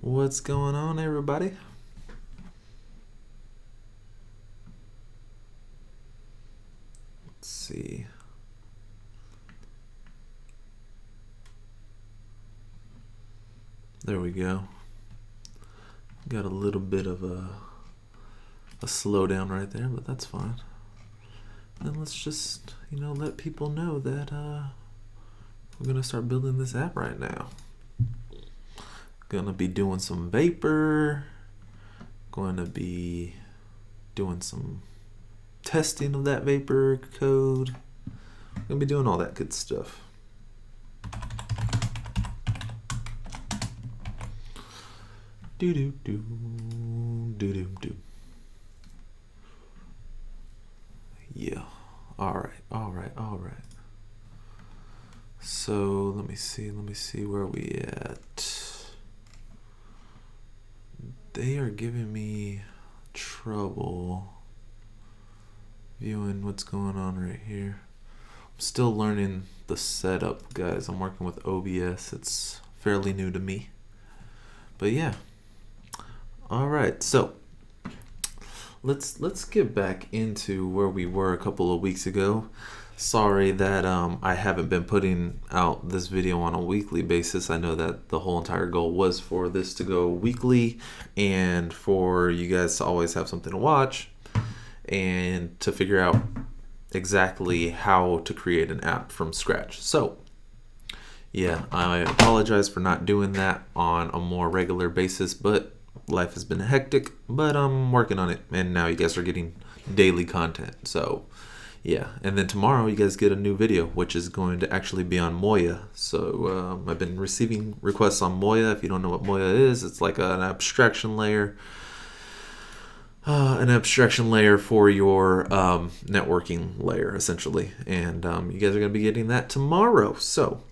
What's going on, everybody? Let's see. There we go. Got a little bit of a slowdown right there, but that's fine. Then let's just, let people know that we're gonna start building this app right now. Gonna be doing some vapor. Going to be doing some testing of that vapor code. Gonna be doing all that good stuff. Do do do do do do. Yeah. All right. So let me see where we at. They are giving me trouble viewing what's going on right here. I'm still learning the setup, guys. I'm working with OBS. It's fairly new to me. But yeah. All right. So let's get back into where we were a couple of weeks ago. Sorry that I haven't been putting out this video on a weekly basis. I know that the whole entire goal was for this to go weekly and for you guys to always have something to watch and to figure out exactly how to create an app from scratch. So yeah, I apologize for not doing that on a more regular basis, but life has been hectic, but I'm working on it, and now you guys are getting daily content. So yeah, and then tomorrow you guys get a new video, which is going to actually be on Moya. So I've been receiving requests on Moya. If you don't know what Moya is, it's like an abstraction layer. An abstraction layer for your networking layer, essentially. And you guys are going to be getting that tomorrow. So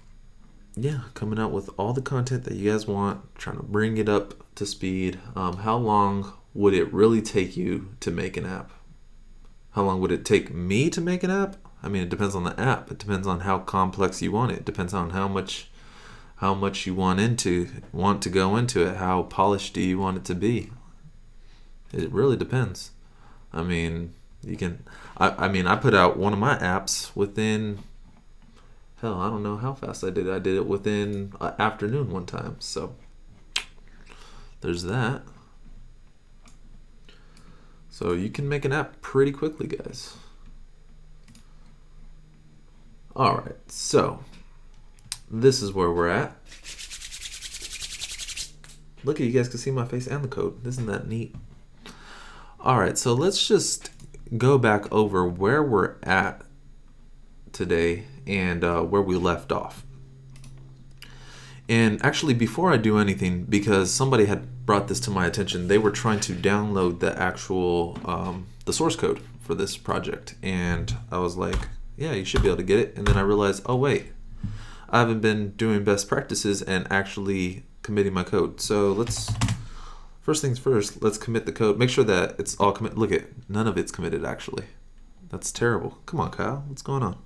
yeah, coming out with all the content that you guys want, trying to bring it up to speed. How long would it really take you to make an app? How long would it take me to make an app? I mean, it depends on the app. It depends on how complex you want it. It depends on how much you want to go into it. How polished do you want it to be? It really depends. I mean, you can. I put out one of my apps within. Hell, I don't know how fast I did it. I did it within an afternoon one time. So there's that. So you can make an app pretty quickly, guys. All right, so this is where we're at. Look, you guys can see my face and the code. Isn't that neat? All right, so let's just go back over where we're at today and where we left off. And actually, before I do anything, because somebody had brought this to my attention, they were trying to download the actual the source code for this project, and I was like, yeah, you should be able to get it. And then I realized, oh wait, I haven't been doing best practices and actually committing my code. So first things first, let's commit the code. Make sure that it's all commit. Look, none of it's committed actually. That's terrible. Come on, Kyle, what's going on?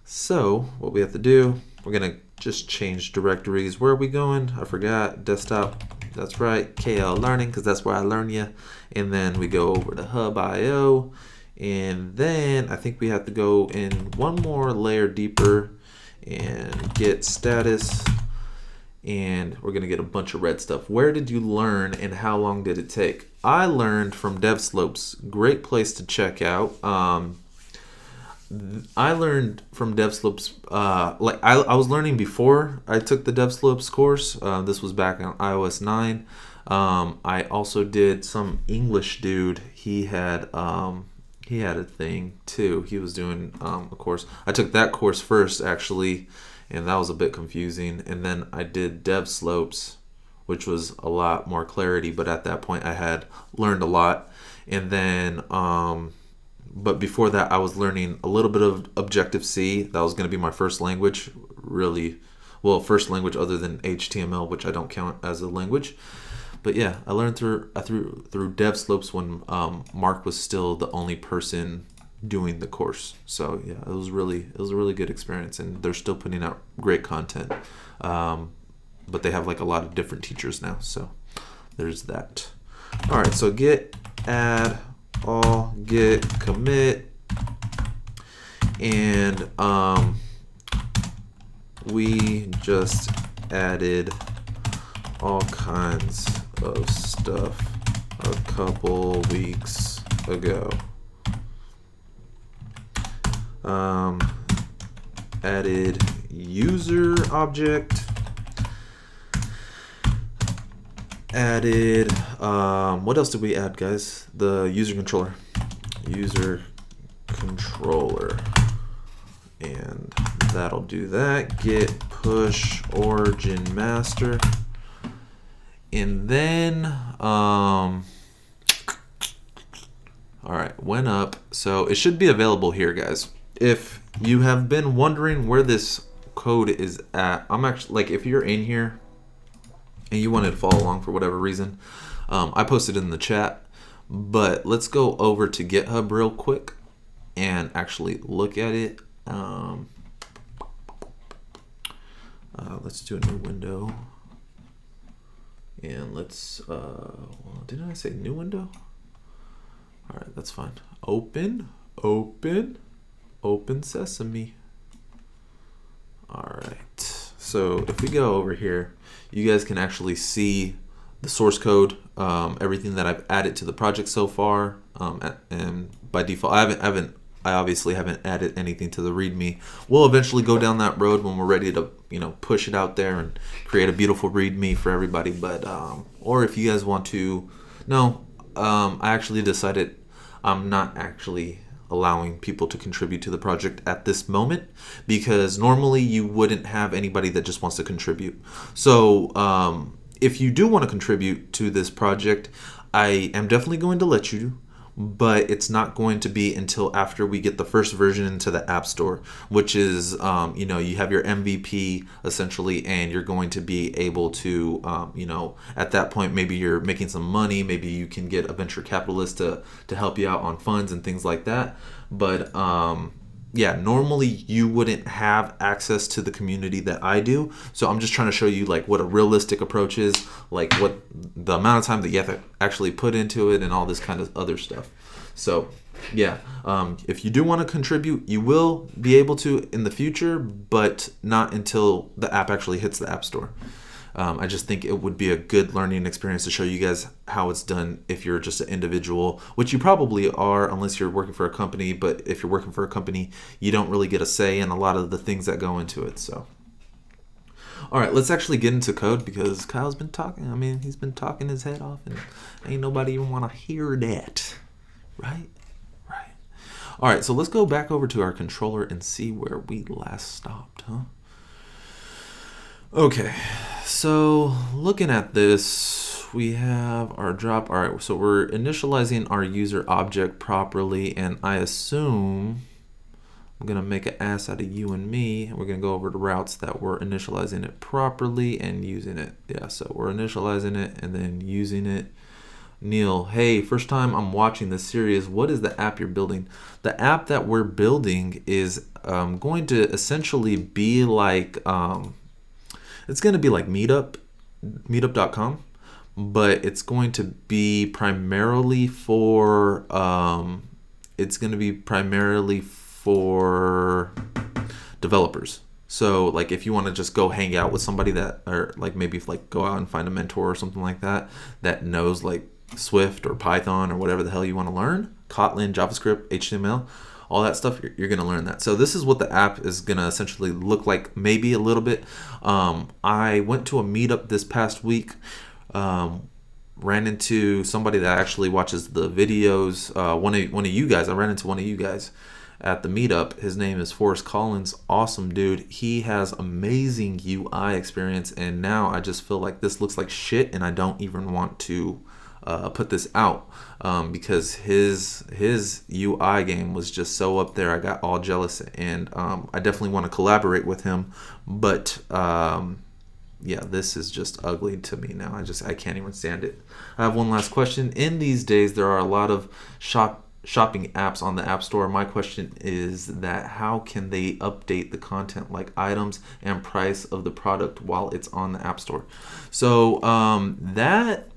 So what we have to do, we're gonna just change directories. Where are we going? I forgot. Desktop. That's right. KL Learning, because that's where I learn you. And then we go over to Hub.io. And then I think we have to go in one more layer deeper and get status. And we're gonna get a bunch of red stuff. Where did you learn and how long did it take? I learned from DevSlopes. Great place to check out. I learned from DevSlopes, I was learning before I took the DevSlopes course. This was back on iOS 9. I also did some English dude. He had a thing too. He was doing a course. I took that course first actually, and that was a bit confusing. And then I did DevSlopes, which was a lot more clarity. But at that point, I had learned a lot, and then. But before that, I was learning a little bit of Objective-C. That was going to be my first language, really. Well, first language other than HTML, which I don't count as a language. But yeah, I learned through DevSlopes when Mark was still the only person doing the course. So yeah, it was a really good experience, and they're still putting out great content. but they have like a lot of different teachers now. So there's that. All right, so git add all git commit, and we just added all kinds of stuff a couple weeks ago. Added user object, added what else did we add, guys? The user controller, and that'll do that. Git push origin master, and then all right, went up. So it should be available here, guys. If you have been wondering where this code is at, I'm actually, like, if you're in here and you wanted to follow along for whatever reason, I posted it in the chat, but let's go over to GitHub real quick and actually look at it. Let's do a new window, and let's well, didn't I say new window? All right, that's fine. Open sesame. All right, so if we go over here, you guys can actually see the source code, everything that I've added to the project so far, and by default, I obviously haven't added anything to the README. We'll eventually go down that road when we're ready to, push it out there and create a beautiful README for everybody. But or if you guys want to, I actually decided I'm not actually allowing people to contribute to the project at this moment, because normally you wouldn't have anybody that just wants to contribute. So if you do want to contribute to this project, I am definitely going to let you, but it's not going to be until after we get the first version into the App Store, which is, you have your MVP essentially, and you're going to be able to, at that point, maybe you're making some money, maybe you can get a venture capitalist to help you out on funds and things like that. But yeah, normally you wouldn't have access to the community that I do. So I'm just trying to show you like what a realistic approach is, like what the amount of time that you have to actually put into it and all this kind of other stuff. So yeah, if you do want to contribute, you will be able to in the future, but not until the app actually hits the App Store. I just think it would be a good learning experience to show you guys how it's done if you're just an individual, which you probably are unless you're working for a company. But if you're working for a company, you don't really get a say in a lot of the things that go into it. So, all right, let's actually get into code, because Kyle's been talking. I mean, he's been talking his head off, and ain't nobody even want to hear that, right? Right. All right, so let's go back over to our controller and see where we last stopped, huh? Okay, so looking at this, we have our drop. All right, so we're initializing our user object properly, and I assume I'm gonna make an ass out of you and me, and we're gonna go over the routes that we're initializing it properly and using it. Yeah, so we're initializing it and then using it. Neil, hey, first time I'm watching this series. What is the app you're building? The app that we're building is going to essentially be like, it's going to be like meetup.com, but it's going to be primarily for, developers. So like if you want to just go hang out with somebody that, or like maybe like go out and find a mentor or something like that, that knows like Swift or Python or whatever the hell you want to learn, Kotlin, JavaScript, HTML, all that stuff, you're going to learn that. So this is what the app is going to essentially look like, maybe a little bit. I went to a meetup this past week, ran into somebody that actually watches the videos. One of you guys, I ran into one of you guys at the meetup. His name is Forrest Collins. Awesome dude. He has amazing UI experience, and now I just feel like this looks like shit, and I don't even want to put this out because his UI game was just so up there. I got all jealous, and I definitely want to collaborate with him, but yeah, this is just ugly to me now. I can't even stand it. I have one last question. In these days, there are a lot of shopping apps on the App Store. My question is that how can they update the content like items and price of the product while it's on the App Store? So that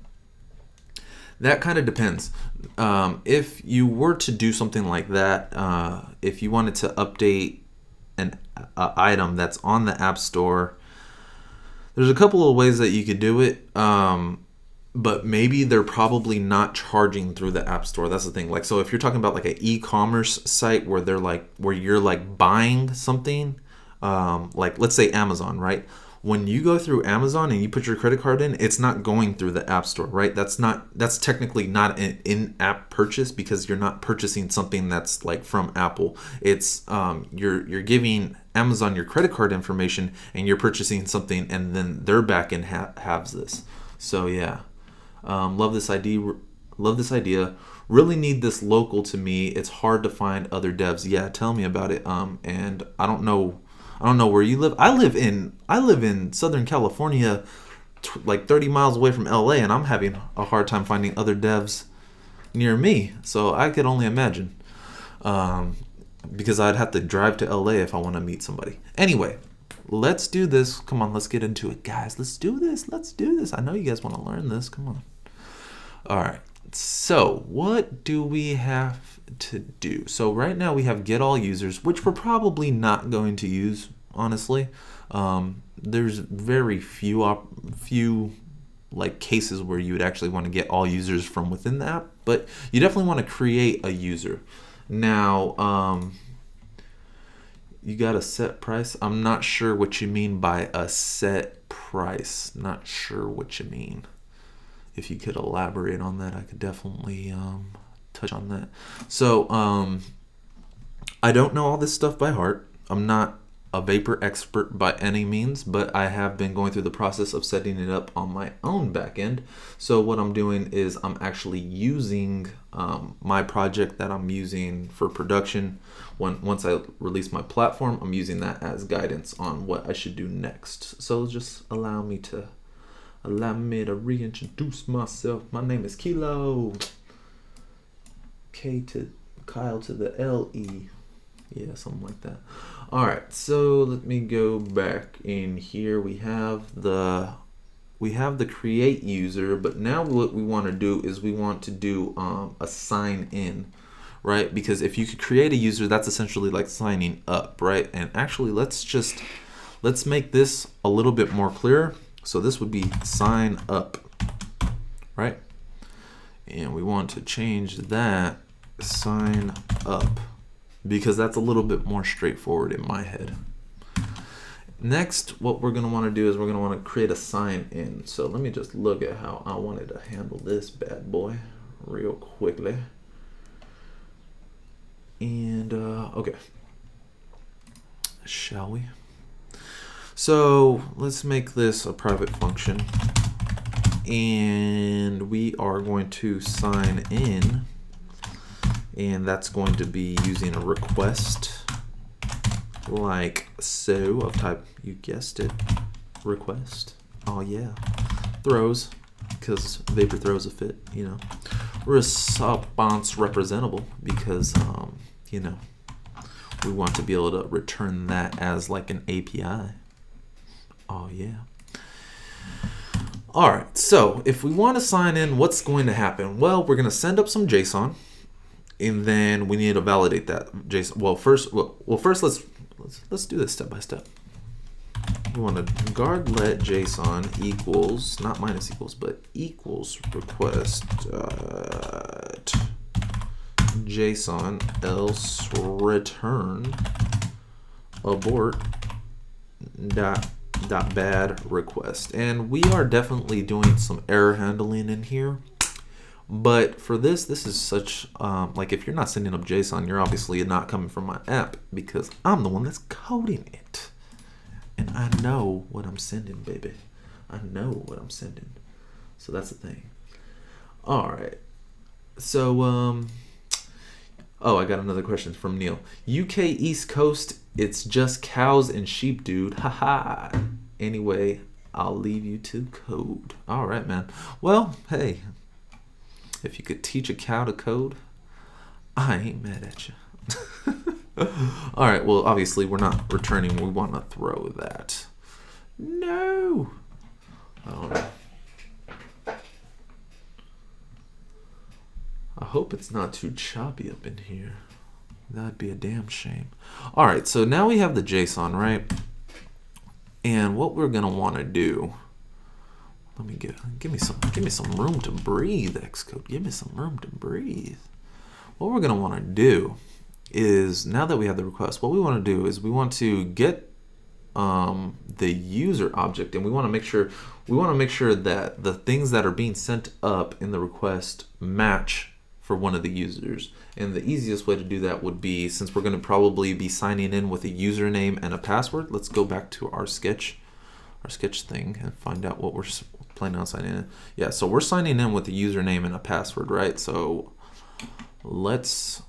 kind of depends. If you were to do something like that, if you wanted to update an item that's on the App Store, there's a couple of ways that you could do it. But maybe they're probably not charging through the App Store. That's the thing. Like, so if you're talking about like an e-commerce site where you're like buying something, like let's say Amazon, right? When you go through Amazon and you put your credit card in, it's not going through the App Store, right? That's technically not an in-app purchase because you're not purchasing something that's like from Apple. It's you're giving Amazon your credit card information and you're purchasing something, and then their backend has this. So yeah. Love this idea. Really need this local to me. It's hard to find other devs. Yeah, tell me about it. And I don't know where you live. I live in Southern California, like 30 miles away from LA, and I'm having a hard time finding other devs near me. So I could only imagine, because I'd have to drive to LA if I want to meet somebody. Anyway. Let's do this. Come on, let's get into it, guys. Let's do this. I know you guys want to learn this. Come on. All right. So what do we have to do? So right now we have get all users, which we're probably not going to use, honestly. There's very few like cases where you would actually want to get all users from within the app, but you definitely want to create a user. Now, you got a set price? I'm not sure what you mean by a set price. Not sure what you mean. If you could elaborate on that, I could definitely touch on that. So I don't know all this stuff by heart. I'm not a vapor expert by any means, but I have been going through the process of setting it up on my own backend. So what I'm doing is I'm actually using my project that I'm using for production. Once I release my platform, I'm using that as guidance on what I should do next. So just allow me to reintroduce myself. My name is Kilo. K to Kyle to the L-E. Yeah, something like that. All right, so let me go back in here. We have the create user, but now what we want to do is we want to do a sign in, right? Because if you could create a user, that's essentially like signing up, right? And actually, let's make this a little bit more clear. So this would be sign up, right? And we want to change that sign up, because that's a little bit more straightforward in my head. Next, what we're going to want to do is we're going to want to create a sign in. So let me just look at how I wanted to handle this bad boy real quickly. And okay, shall we? So let's make this a private function, and we are going to sign in. And that's going to be using a request like so of type, you guessed it, request. Oh yeah, throws, because vapor throws a fit, you know. Response representable, because you know, we want to be able to return that as like an API. Oh yeah. All right, so if we want to sign in, what's going to happen? Well, we're going to send up some JSON. And then we need to validate that JSON. Well, first let's do this step by step. We want to guard let JSON equals, not minus equals, but equals request JSON else return abort dot bad request. And we are definitely doing some error handling in here. But for this is such, like if you're not sending up JSON, you're obviously not coming from my app, because I'm the one that's coding it. And I know what I'm sending, baby. I know what I'm sending. So that's the thing. All right. So, oh, I got another question from Neil. UK East Coast, it's just cows and sheep, dude. Haha. Anyway, I'll leave you to code. All right, man. Well, hey. If you could teach a cow to code, I ain't mad at you. All right, well, obviously we're not returning. We want to throw that. No. I don't know. I hope it's not too choppy up in here. That'd be a damn shame. All right, so now we have the JSON, right? And what we're gonna want to do. Let me give me some room to breathe, Xcode. Give me some room to breathe. What we're gonna want to do is, now that we have the request, what we want to do is we want to get the user object, and we want to make sure that the things that are being sent up in the request match for one of the users. And the easiest way to do that would be, since we're going to probably be signing in with a username and a password, let's go back to our sketch thing and find out what we're planning on signing in. Yeah, so we're signing in with a username and a password, right? So let's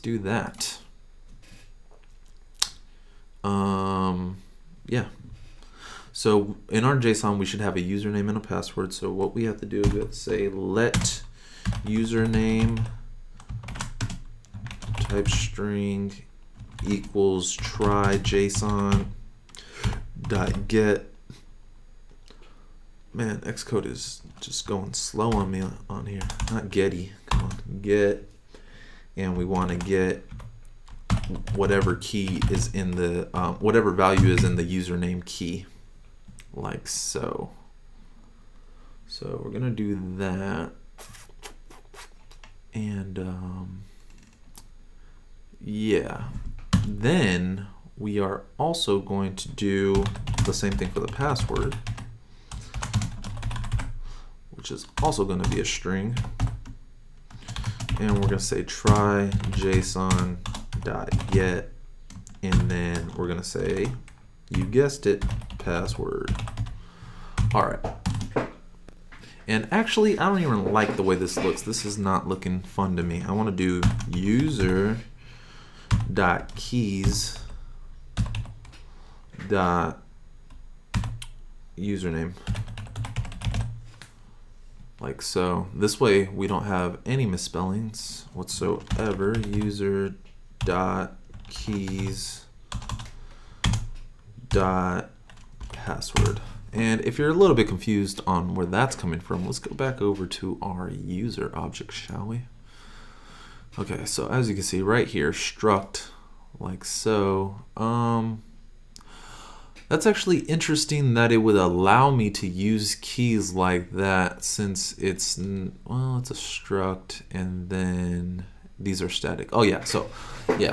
do that. Yeah. So in our JSON, we should have a username and a password. So what we have to do is we have to say let username type string equals try JSON dot get. Man, Xcode is just going slow on me on here. Not getty. Come on, get. And we want to get whatever key is in the whatever value is in the username key, like so. So we're gonna do that, and yeah, then we are also going to do the same thing for the password, which is also going to be a string, and we're going to say try JSON dot get, and then we're going to say, you guessed it, password. All right. And actually, I don't even like the way this looks. This is not looking fun to me. I want to do user dot keys dot username, like so. This way we don't have any misspellings whatsoever. User dot keys dot password. And if you're a little bit confused on where that's coming from, let's go back over to our user object, shall we? Okay, so as you can see right here, struct, like so. That's actually interesting that it would allow me to use keys like that, since it's, well, it's a struct, and then these are static. Oh yeah,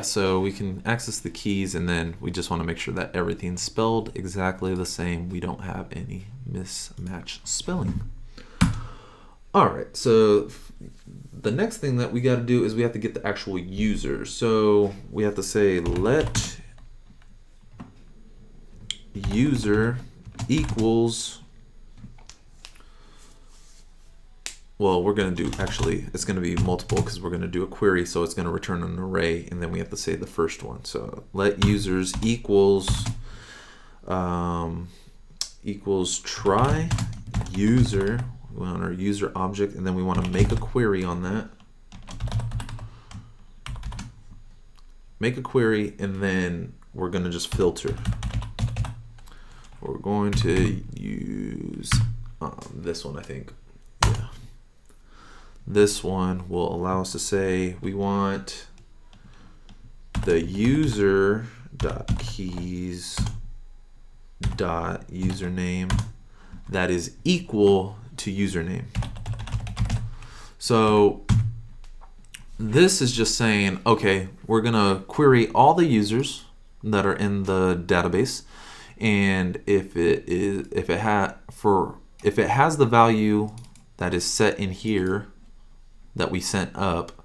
so we can access the keys, and then we just want to make sure that everything's spelled exactly the same. We don't have any mismatch spelling. All right, so the next thing that we got to do is we have to get the actual user. So we have to say let user equals, well, we're going to do, actually, it's going to be multiple because we're going to do a query, so it's going to return an array, and then we have to say the first one. So let users equals equals try user. We want our user object, and then we want to make a query on that. Make a query, and then we're going to just filter. We're going to use this one, I think. Yeah. This one will allow us to say we want the user dot keys dot username that is equal to username. So this is just saying, okay, we're gonna query all the users that are in the database, and if it has the value that is set in here that we sent up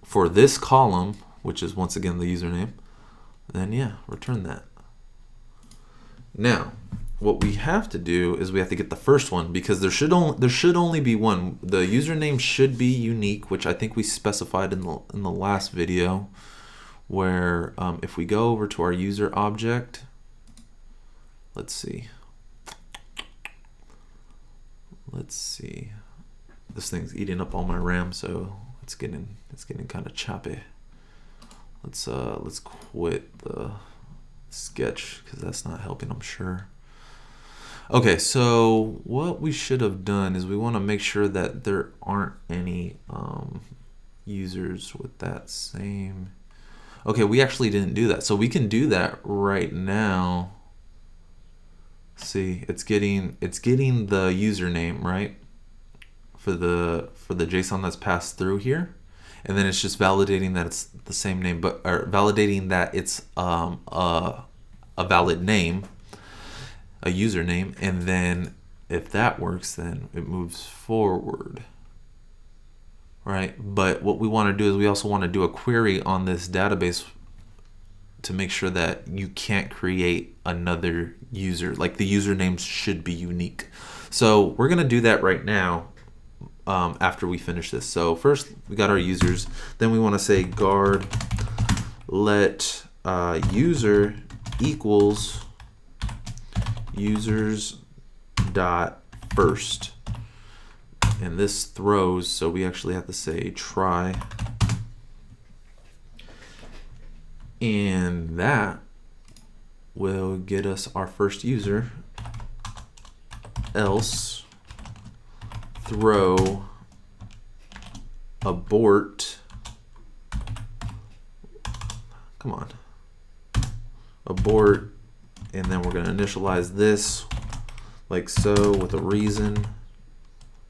for this column, which is once again the username, then yeah, return that. Now, what we have to do is we have to get the first one, because there should only be one. The username should be unique, which I think we specified in the last video, where if we go over to our user object, let's see. This thing's eating up all my RAM, so it's getting kind of choppy. Let's quit the sketch because that's not helping, I'm sure. Okay, so what we should have done is we want to make sure that there aren't any users with that same. Okay, we actually didn't do that, so we can do that right now. See, it's getting the username, right, for the JSON that's passed through here, and then it's just validating that it's the same name, or validating that it's a valid name, a username, and then if that works, then it moves forward, right? But what we want to do is we also want to do a query on this database to make sure that you can't create another user. Like the usernames should be unique. So we're gonna do that right now after we finish this. So first we got our users, then we want to say guard let user equals users dot first, and this throws, so we actually have to say try, and that will get us our first user, else throw abort, come on, abort, and then we're going to initialize this like so with a reason,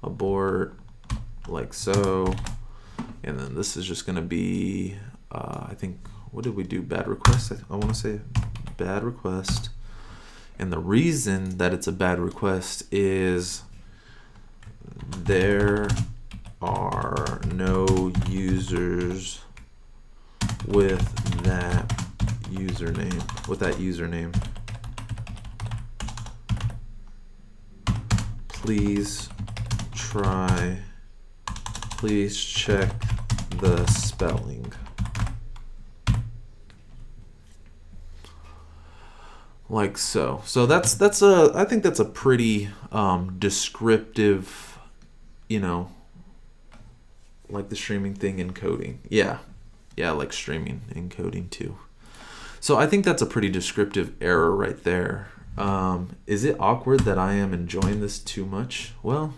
abort like so, and then this is just going to be I think, what did we do, bad request? I want to say bad request, and the reason that it's a bad request is there are no users with that username, please check the spelling. Like so. So that's I think that's a pretty descriptive, you know, like the streaming thing, encoding. Yeah, like streaming, encoding too. So I think that's a pretty descriptive error right there. Is it awkward that I am enjoying this too much? Well,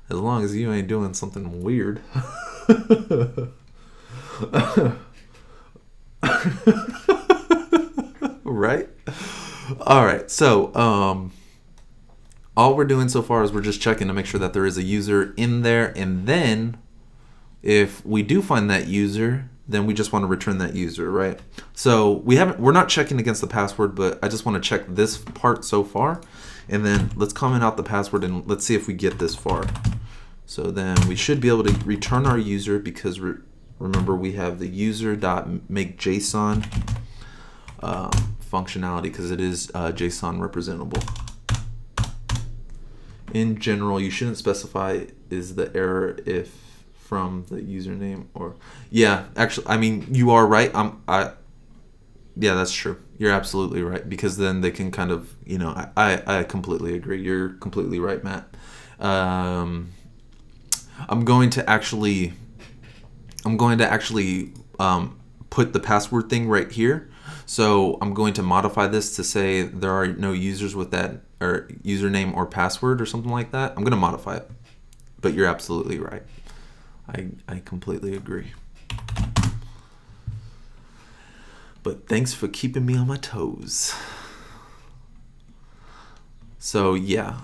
as long as you ain't doing something weird. Right? All right. So all we're doing so far is we're just checking to make sure that there is a user in there, and then if we do find that user, then we just want to return that user, right? So we're not checking against the password, but I just want to check this part so far, and then let's comment out the password and let's see if we get this far. So then we should be able to return our user, because remember we have the user.makeJSON functionality, because it is JSON representable. In general, you shouldn't specify is the error if from the username, or yeah, actually, I mean, you are right. Yeah, that's true. You're absolutely right, because then they can kind of, you know, I completely agree. You're completely right, Matt. I'm going to actually put the password thing right here. So I'm going to modify this to say there are no users with that, or username or password or something like that. I'm going to modify it, but you're absolutely right. I completely agree. But thanks for keeping me on my toes. So yeah,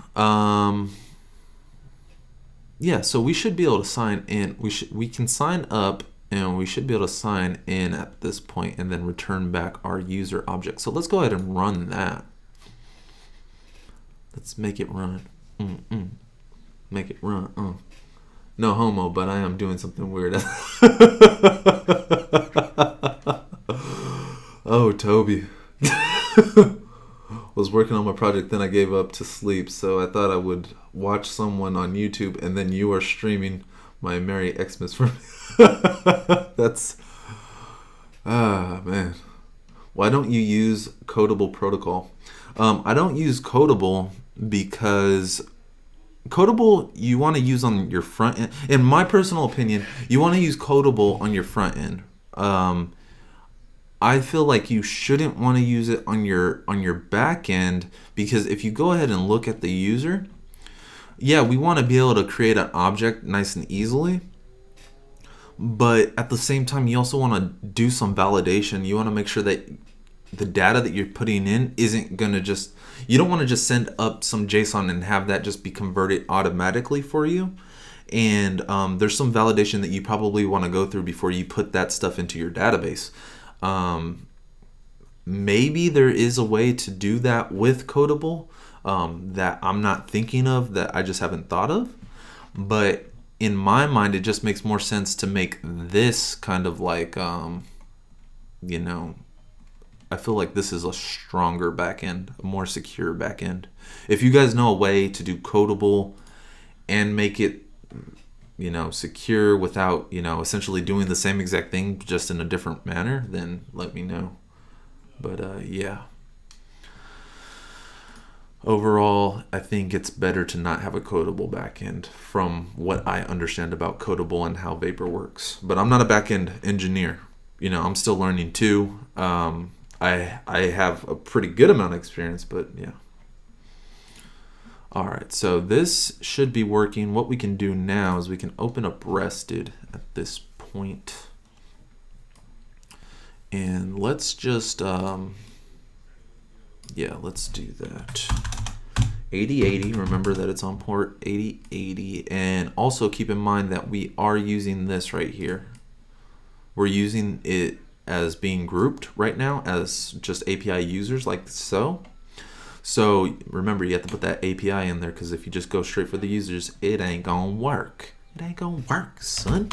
so we should be able to sign in. We can sign up, and we should be able to sign in at this point and then return back our user object. So let's go ahead and run that. Let's make it run. Make it run. No homo, but I am doing something weird. Oh, Toby. Was working on my project, then I gave up to sleep, so I thought I would watch someone on YouTube, and then you are streaming my Merry Xmas for me. That's man. Why don't you use Codable protocol? I don't use Codable because Codable, you want to use on your front end. In my personal opinion, you want to use Codable on your front end. I feel like you shouldn't want to use it on your back end, because if you go ahead and look at the user, yeah, we want to be able to create an object nice and easily. But at the same time, you also want to do some validation. You want to make sure that the data that you're putting in isn't going to just, you don't want to just send up some JSON and have that just be converted automatically for you. And there's some validation that you probably want to go through before you put that stuff into your database. Maybe there is a way to do that with Codable that I'm not thinking of, that I just haven't thought of. But in my mind, it just makes more sense to make this kind of like, you know, I feel like this is a stronger backend, a more secure backend. If you guys know a way to do Codable and make it, you know, secure without, you know, essentially doing the same exact thing just in a different manner, then let me know. But yeah. Overall, I think it's better to not have a Codable backend from what I understand about Codable and how Vapor works. But I'm not a backend engineer. You know, I'm still learning too. I have a pretty good amount of experience, but yeah. All right, so this should be working. What we can do now is we can open up Rested at this point. And let's just, yeah, let's do that. 8080, remember that it's on port 8080. And also keep in mind that we are using this right here. We're using it as being grouped right now as just API users like so. So remember, you have to put that API in there, because if you just go straight for the users, it ain't gonna work. It ain't gonna work, son.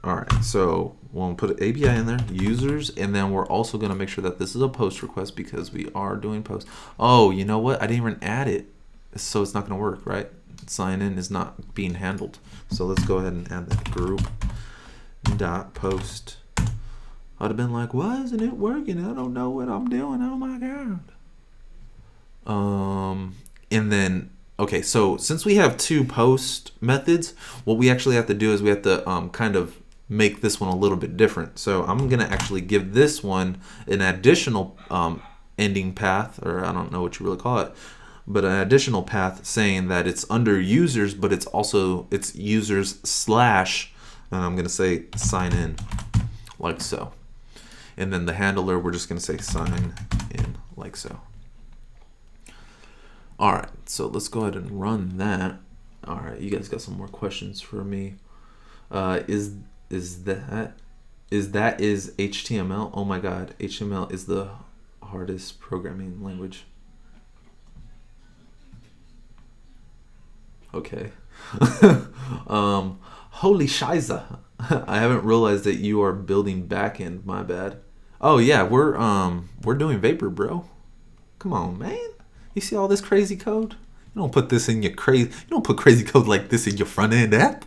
All right, so we'll put an API in there, users, and then we're also gonna make sure that this is a post request because we are doing posts. Oh, you know what? I didn't even add it, so it's not gonna work, right? Sign in is not being handled. So let's go ahead and add that group dot post. I'd have been like, why isn't it working? I don't know what I'm doing. Oh my god. And then, okay, so since we have two post methods, what we actually have to do is we have to kind of make this one a little bit different. So I'm gonna actually give this one an additional ending path, or I don't know what you really call it, but an additional path saying that it's under users, but it's also, it's users slash, and I'm gonna say sign in, like so. And then the handler, we're just gonna say sign in, like so. All right, so let's go ahead and run that. All right, you guys got some more questions for me. Is that HTML? Oh my God, HTML is the hardest programming language. Okay. Holy shiza. I haven't realized that you are building backend. My bad. Oh yeah, we're doing Vapor, bro. Come on, man. You see all this crazy code? You don't put this in your crazy. You don't put crazy code like this in your front end app.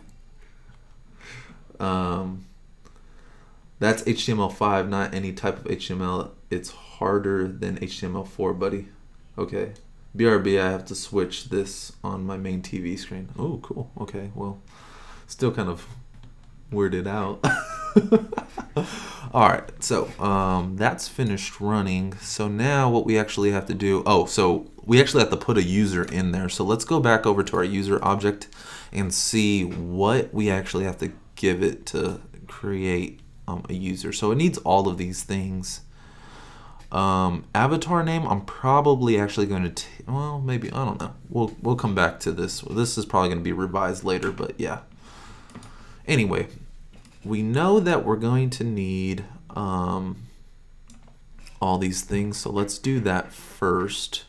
That's HTML5, not any type of HTML. It's harder than HTML4, buddy. Okay. BRB, I have to switch this on my main TV screen. Oh, cool. Okay, well, still kind of weirded out. All right, so that's finished running. So now what we actually have to do, so we actually have to put a user in there. So let's go back over to our user object and see what we actually have to give it to create a user. So it needs all of these things. Avatar name, I'm probably actually going to, well, maybe, I don't know. We'll come back to this. This is probably going to be revised later, but yeah. Anyway, we know that we're going to need all these things, so let's do that first.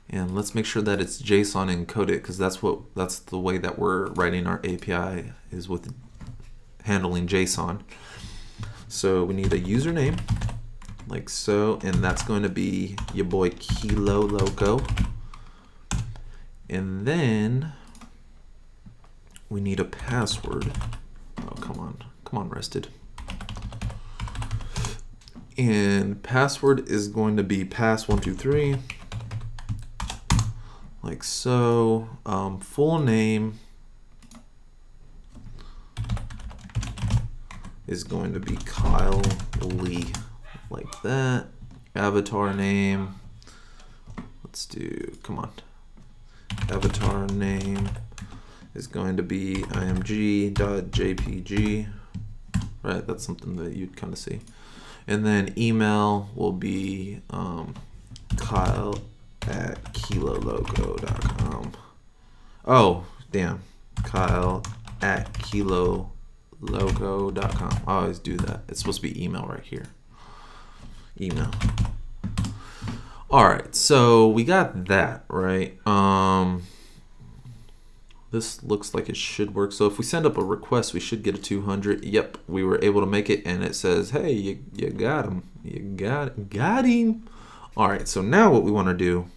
And let's make sure that it's JSON encoded, because that's the way that we're writing our API, is with handling JSON. So we need a username, like so, and that's going to be your boy Kilo Loco. And then we need a password. Oh, come on, Rested. And password is going to be pass123. like so. Full name is going to be Kyle Lee, like that. Avatar name, let's do, come on. Avatar name is going to be img.jpg, right? That's something that you'd kind of see. And then email will be Kyle@kiloloco.com. Oh, damn. Kyle@kiloloco.com. I always do that. It's supposed to be email right here. Email. All right, so we got that, right? This looks like it should work. So if we send up a request, we should get a 200. Yep, we were able to make it, and it says, hey, you got him. You got him. All right, so now what we want to do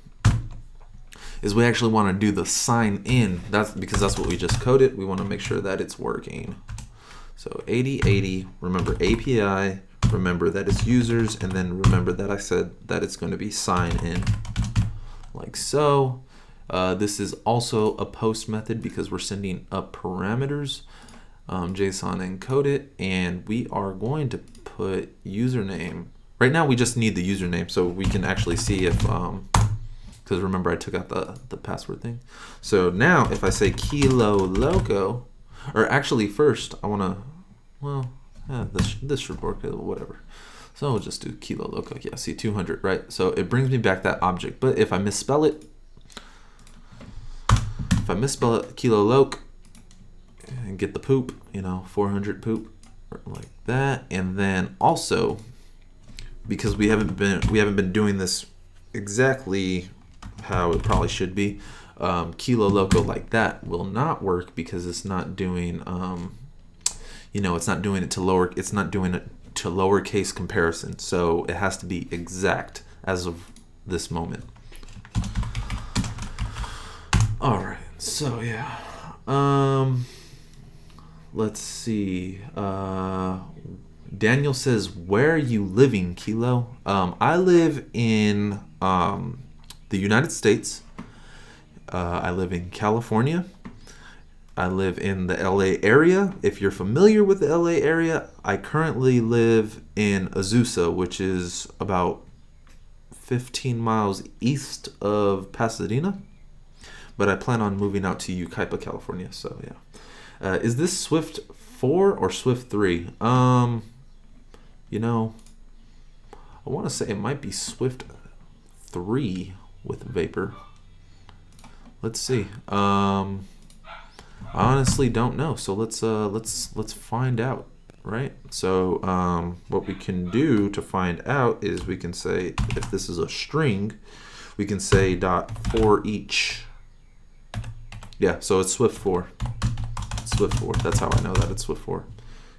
is we actually want to do the sign in. That's because that's what we just coded. We want to make sure that it's working. So 8080, remember API, remember that it's users, and then remember that I said that it's going to be sign in, like so. This is also a post method because we're sending up parameters, JSON encoded, and we are going to put username. Right now we just need the username so we can actually see if, because remember I took out the password thing. So now if I say Kilo Loco, or actually first I want to, well, yeah, this should work, whatever. So we'll just do Kilo Loco. Yeah, see 200, right? So it brings me back that object, but if I misspell it, Kilo Loc, and get the poop, 400 poop, like that. And then also, because we haven't been doing this exactly how it probably should be, Kilo Loco like that will not work because it's not doing, it's not doing it to lowercase comparison. So it has to be exact as of this moment. All right. So yeah, let's see. Daniel says, where are you living, Kilo? I live in the United States. I live in California. I live in the LA area. If you're familiar with the LA area, I currently live in Azusa, which is about 15 miles east of Pasadena. But I plan on moving out to Yucaipa, California. So yeah, is this Swift 4 or Swift 3? I want to say it might be Swift 3 with Vapor. Let's see. I honestly don't know. So let's find out, right? So what we can do to find out is we can say, if this is a string, we can say .for each. Yeah, so it's Swift 4. Swift 4. That's how I know that it's Swift 4.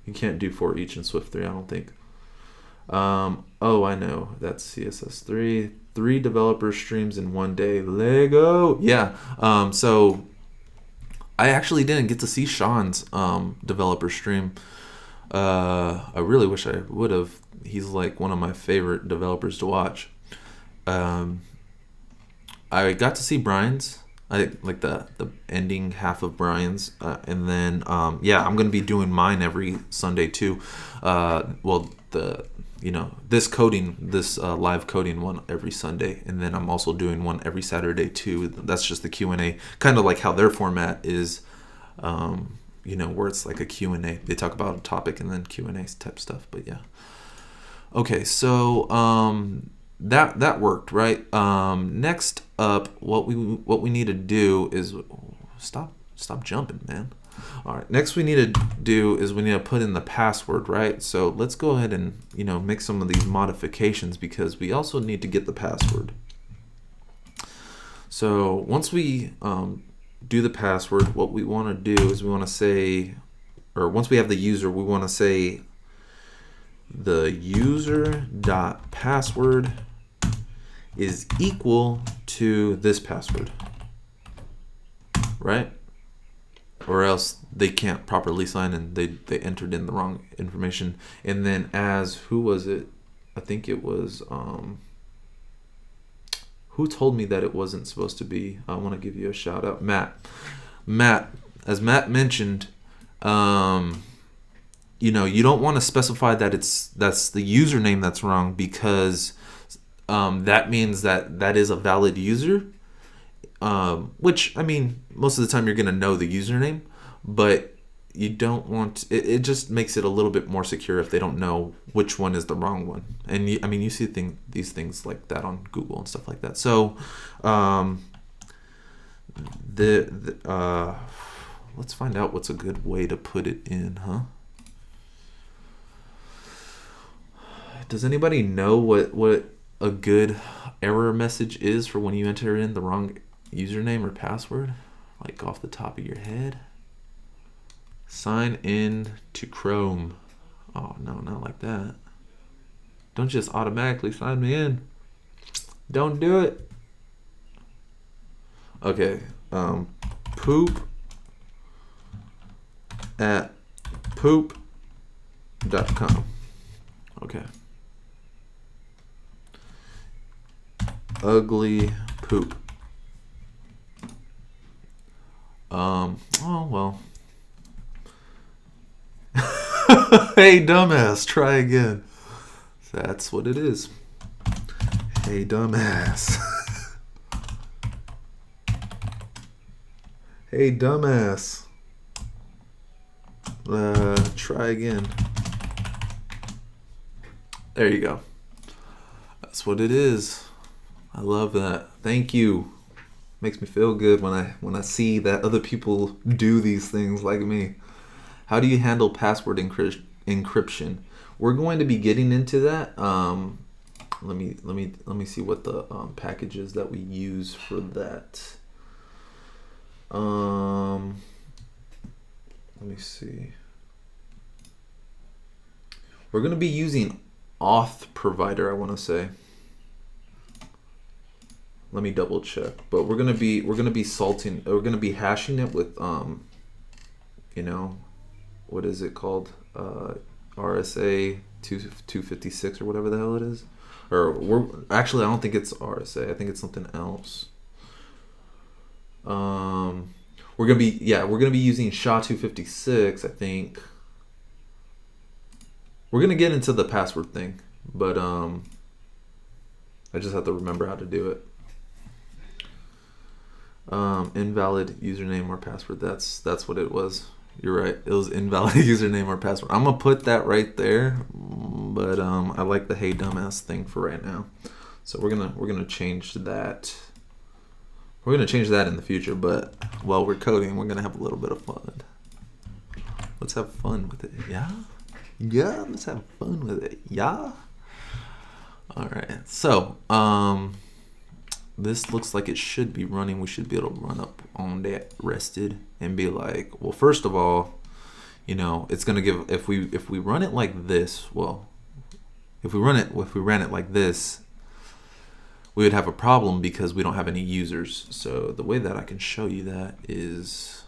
You can't do for each in Swift 3, I don't think. Oh, I know. That's CSS 3. 3 developer streams in one day. Lego. Yeah. So I actually didn't get to see Sean's developer stream. I really wish I would have. He's like one of my favorite developers to watch. I got to see Brian's. I like the ending half of Brian's, and then yeah, I'm gonna be doing mine every Sunday too. This live coding one every Sunday, and then I'm also doing one every Saturday too. That's just the Q&A, kind of like how their format is, where it's like a Q&A. They talk about a topic and then Q&A type stuff. But yeah, okay, so that worked, right? Next up, what we need to do is stop jumping, man. All right, next we need to do is we need to put in the password, right? So let's go ahead and make some of these modifications because we also need to get the password. So once we do the password, what we want to do is we want to say, or once we have the user, we want to say the user.password is equal to this password, right? Or else they can't properly sign and they entered in the wrong information. And then as, who was it? I think it was, Who told me that it wasn't supposed to be? I want to give you a shout out. Matt, as Matt mentioned, you don't want to specify that that's the username that's wrong, because that means that is a valid user. Which, I mean, most of the time you're going to know the username, but you don't want it just makes it a little bit more secure if they don't know which one is the wrong one. And you see these things like that on Google and stuff like that. So let's find out what's a good way to put it in, huh? Does anybody know what a good error message is for when you enter in the wrong username or password, like off the top of your head? Sign in to Chrome. Oh no, not like that. Don't just automatically sign me in. Don't do it. Okay. Poop at poop.com. Okay. Ugly poop. Oh well. Hey dumbass, try again. That's what it is. Hey dumbass. Hey dumbass. Try again. There you go. That's what it is. I love that. Thank you. Makes me feel good when I see that other people do these things like me. How do you handle password encryption? We're going to be getting into that. Let me see what the package is that we use for that. Let me see. We're going to be using auth provider, I want to say. Let me double check. But we're going to be hashing it with what is it called? RSA 256 or whatever the hell it is. I don't think it's RSA. I think it's something else. We're gonna be using SHA-256, I think. We're gonna get into the password thing, but I just have to remember how to do it. Invalid username or password. That's what it was. You're right. It was invalid username or password. I'm gonna put that right there, but I like the hey dumbass thing for right now. So we're gonna change that. We're gonna change that in the future, but while we're coding, we're gonna have a little bit of fun. Let's have fun with it. Yeah? Yeah, let's have fun with it. Yeah? Alright. So, this looks like it should be running. We should be able to run up on that rested and be like, well, first of all, it's gonna give if we run it like this, if we ran it like this, we would have a problem because we don't have any users. So the way that I can show you that is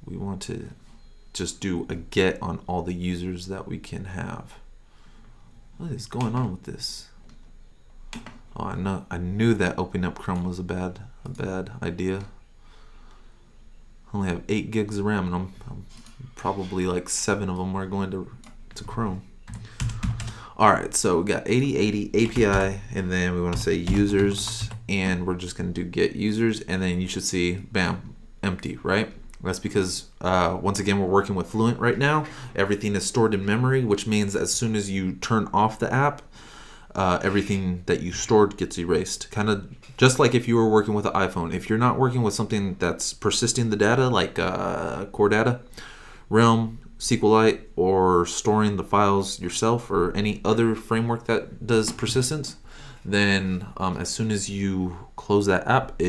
we want to just do a get on all the users that we can have. What is going on with this? Oh, I knew that opening up Chrome was a bad idea. I only have 8 gigs of RAM, and I'm probably like 7 of them are going to Chrome. All right, so we got 8080 API, and then we want to say users, and we're just going to do get users, and then you should see, bam, empty, right? That's because, once again, we're working with Fluent right now. Everything is stored in memory, which means as soon as you turn off the app, everything that you stored gets erased. Kind of just like if you were working with an iPhone. If you're not working with something that's persisting the data, like core data, Realm, SQLite, or storing the files yourself, or any other framework that does persistence, then as soon as you close that app,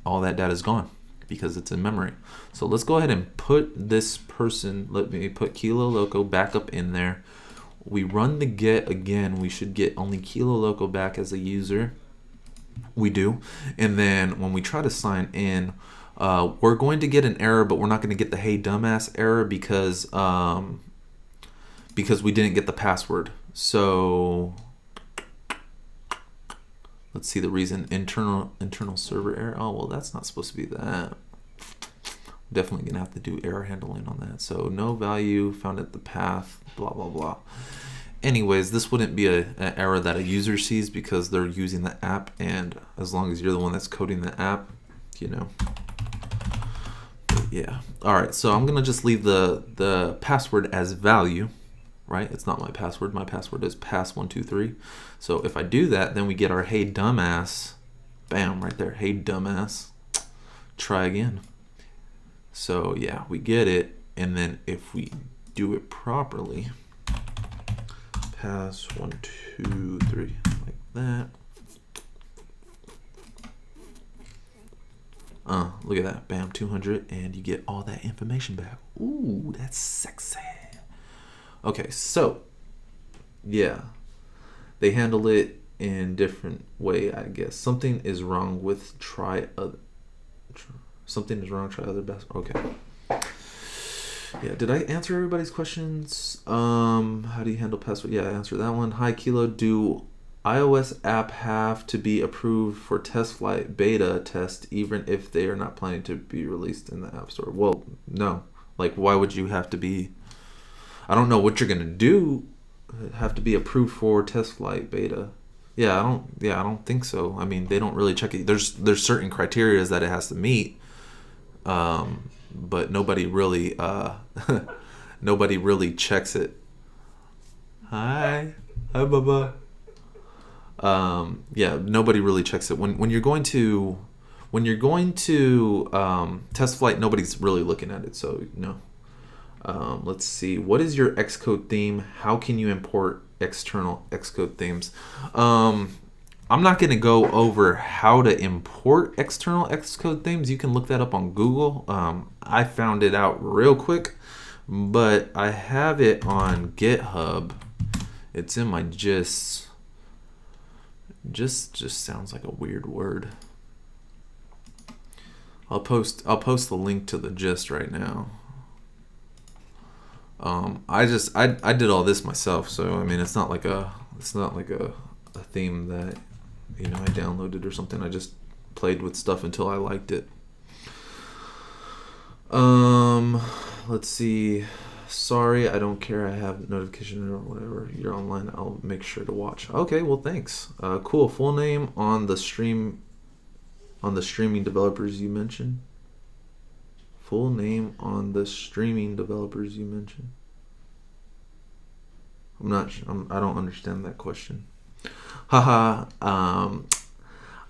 all that data is gone because it's in memory. So let's go ahead and put this person, let me put Kilo Loco back up in there. We run the get again, we should get only Kilo Loco back as a user. We do. And then when we try to sign in, we're going to get an error, but we're not going to get the hey dumbass error because we didn't get the password. So Let's see the reason. Internal server error. Oh, well, that's not supposed to be that. Definitely gonna have to do error handling on that. So no value found at the path, blah blah blah. Anyways, this wouldn't be an error that a user sees because they're using the app, and as long as you're the one that's coding the app, you know. But yeah. All right, so I'm gonna just leave the password as value, right? It's not my password. My password is pass123. So if I do that, then we get our hey dumbass, bam, right there. Hey dumbass. Try again. So yeah, we get it, and then if we do it properly, pass 1, 2, 3, like that. Look at that, bam, 200, and you get all that information back. Ooh, that's sexy. Okay, so yeah, they handle it in different way, I guess. Something is wrong with try other. Something is wrong. Try other best. Okay. Yeah. Did I answer everybody's questions? How do you handle password? Yeah, I answered that one. Hi Kilo. Do iOS app have to be approved for test flight beta test even if they are not planning to be released in the App Store? Well, no. Like, why would you have to be? I don't know what you're gonna do. Have to be approved for test flight beta. Yeah, I don't think so. I mean, they don't really check it. There's certain criteria that it has to meet. But nobody really nobody really checks it. Hi Baba. Yeah, nobody really checks it. When you're going to test flight, nobody's really looking at it. So no. Let's see. What is your Xcode theme? How can you import external Xcode themes? I'm not going to go over how to import external Xcode themes. You can look that up on Google. I found it out real quick, but I have it on GitHub. It's in my gists. Just sounds like a weird word. I'll post the link to the gist right now. I did all this myself, so I mean it's not like a theme that, you know, I downloaded or something. I just played with stuff until I liked it. Let's see. Sorry, I don't care. I have notification or whatever. You're online. I'll make sure to watch. Okay, well, thanks. Cool. Full name on the streaming developers you mentioned. Full name on the streaming developers you mentioned. I don't understand that question. Haha.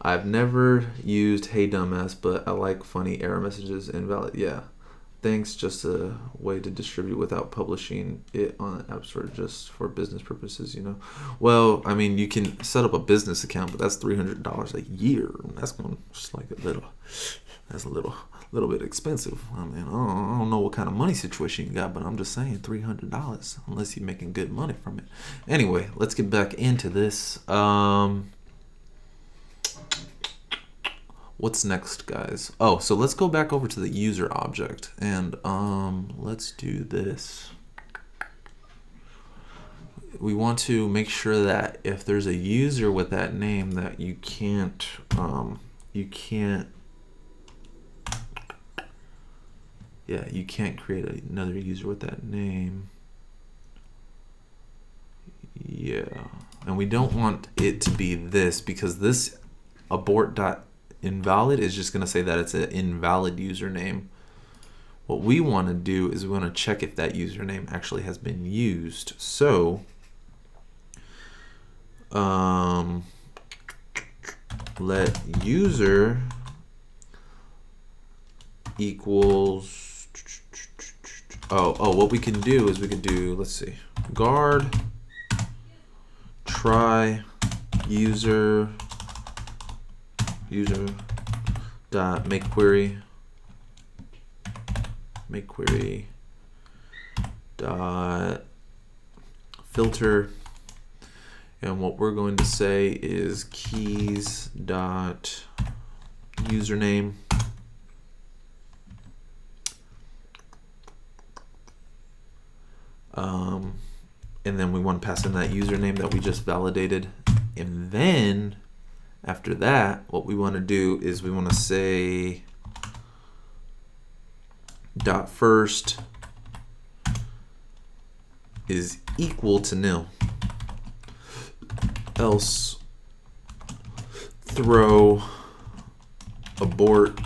I've never used Hey Dumbass, but I like funny error messages. Invalid. Yeah. Thanks. Just a way to distribute without publishing it on the App Store, just for business purposes, you know. Well, I mean, you can set up a business account, but that's $300 a year. That's going just like a little bit expensive. I mean, I don't know what kind of money situation you got, but I'm just saying $300 unless you're making good money from it. Anyway, let's get back into this. What's next, guys? Oh, so let's go back over to the user object and let's do this. We want to make sure that if there's a user with that name that you can't create another user with that name. Yeah, and we don't want it to be this, because this abort.invalid is just going to say that it's an invalid username. What we want to do is we want to check if that username actually has been used. So let user equals what we can do is we could do, let's see, guard try user dot make query dot filter, and what we're going to say is keys dot username and then we want to pass in that username that we just validated, and then After that, what we want to do is we want to say dot first is equal to nil. Else throw abort,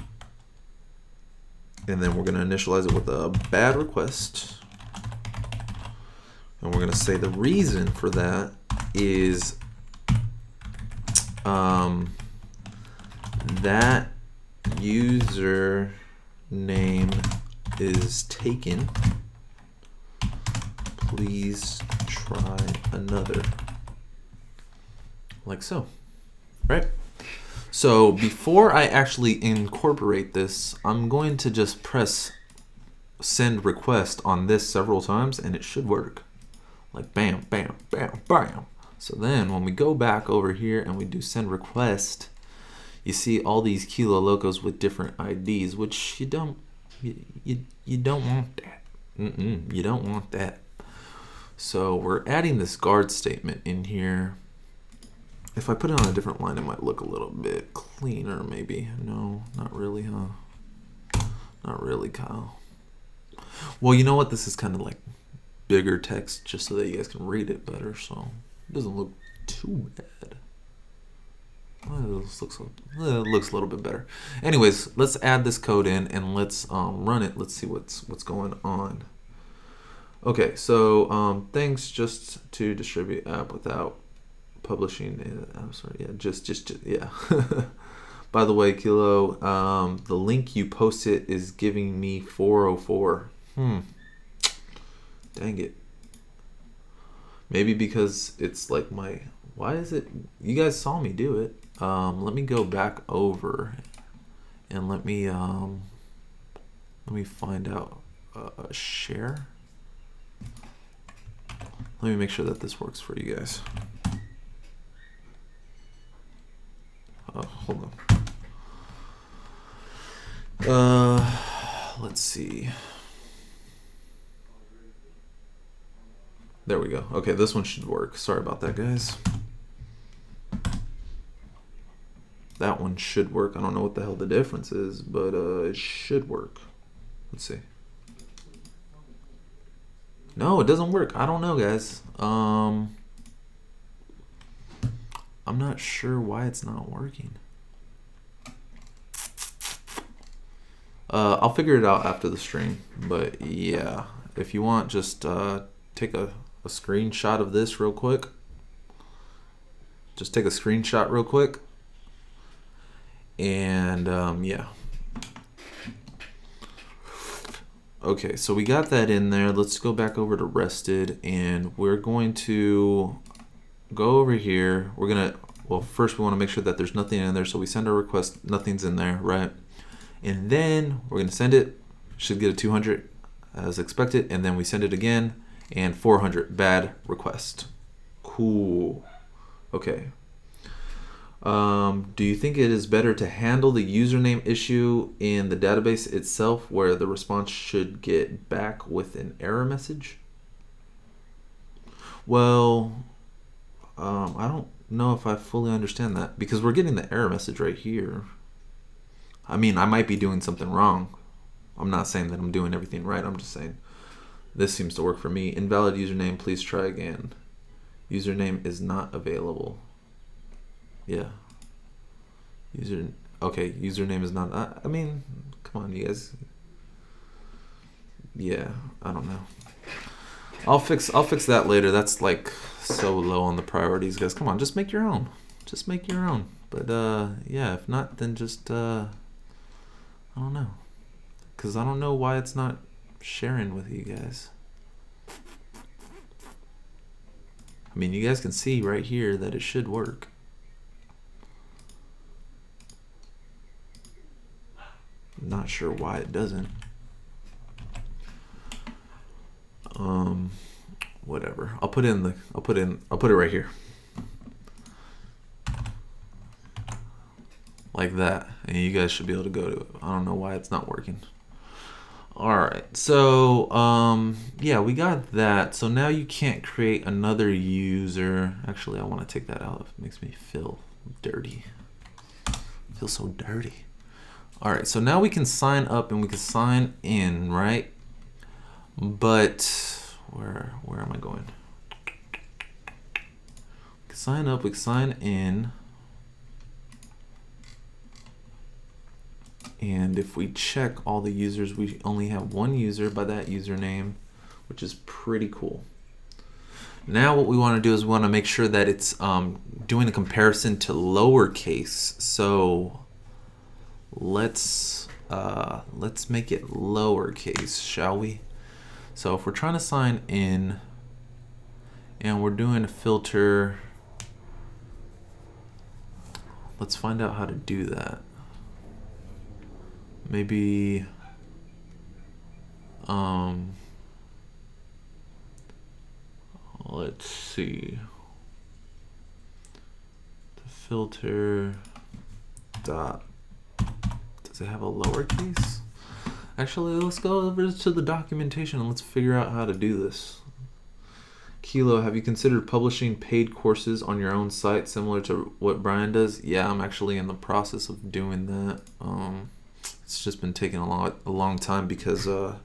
and then we're going to initialize it with a bad request. And we're going to say the reason for that is that user name is taken. Please try another. Like so, right? So before I actually incorporate this, I'm going to just press send request on this several times, and it should work. Like bam, bam, bam, bam. So then when we go back over here and we do send request, you see all these Kilo Locos with different IDs, which you don't want that. You don't want that. So we're adding this guard statement in here. If I put it on a different line, it might look a little bit cleaner, maybe. No, not really, huh? Not really, Kyle. Well, you know what? This is kind of like bigger text just so that you guys can read it better, so it doesn't look too bad. Well, it looks a little bit better. Anyways, let's add this code in and let's run it. Let's see what's going on. Okay, so thanks just to distribute app without publishing it. I'm sorry, yeah, just yeah. By the way, Kilo, the link you posted is giving me 404. Dang it. Maybe because it's like my, why is it, you guys saw me do it. Let me go back over and let me find out share. Let me make sure that this works for you guys. Hold on. Let's see. There we go. Okay, this one should work. Sorry about that, guys. That one should work. I don't know what the hell the difference is, but it should work. Let's see. No, it doesn't work. I don't know, guys. I'm not sure why it's not working. I'll figure it out after the stream, but yeah, if you want, just take a screenshot of this real quick. Just take a screenshot real quick, and yeah. Okay, so we got that in there. Let's go back over to rested, and we're going to go over here. We're gonna, well, first we want to make sure that there's nothing in there, so we send our request, nothing's in there, right? And then we're gonna send it, should get a 200 as expected, and then we send it again, and 400, bad request. Cool. Okay. Do you think it is better to handle the username issue in the database itself, where the response should get back with an error message? Well, I don't know if I fully understand that, because we're getting the error message right here. I mean, I might be doing something wrong. I'm not saying that I'm doing everything right. I'm just saying this seems to work for me. Invalid username, please try again. Username is not available. Yeah. Okay, username is not, I mean, come on, you guys. Yeah, I don't know. I'll fix that later. That's like so low on the priorities, guys. Come on, just make your own. Just make your own. But yeah, if not, then just I don't know. Cause I don't know why it's not sharing with you guys. I mean, you guys can see right here that it should work. Not sure why it doesn't. Whatever. I'll put it right here. Like that. And you guys should be able to go to it. I don't know why it's not working. Alright, so yeah, we got that. So now you can't create another user. Actually, I want to take that out. It makes me feel dirty. Feels so dirty. All right, so now we can sign up and we can sign in, right? But where am I going? We can sign up, we can sign in. And if we check all the users, we only have one user by that username, which is pretty cool. Now what we want to do is we want to make sure that it's doing a comparison to lowercase. So let's make it lowercase, shall we? So if we're trying to sign in and we're doing a filter, let's find out how to do that. Maybe let's see. The filter dot, does it have a lowercase? Actually, let's go over to the documentation and let's figure out how to do this. Kilo, have you considered publishing paid courses on your own site similar to what Brian does? Yeah, I'm actually in the process of doing that. It's just been taking a long time because I've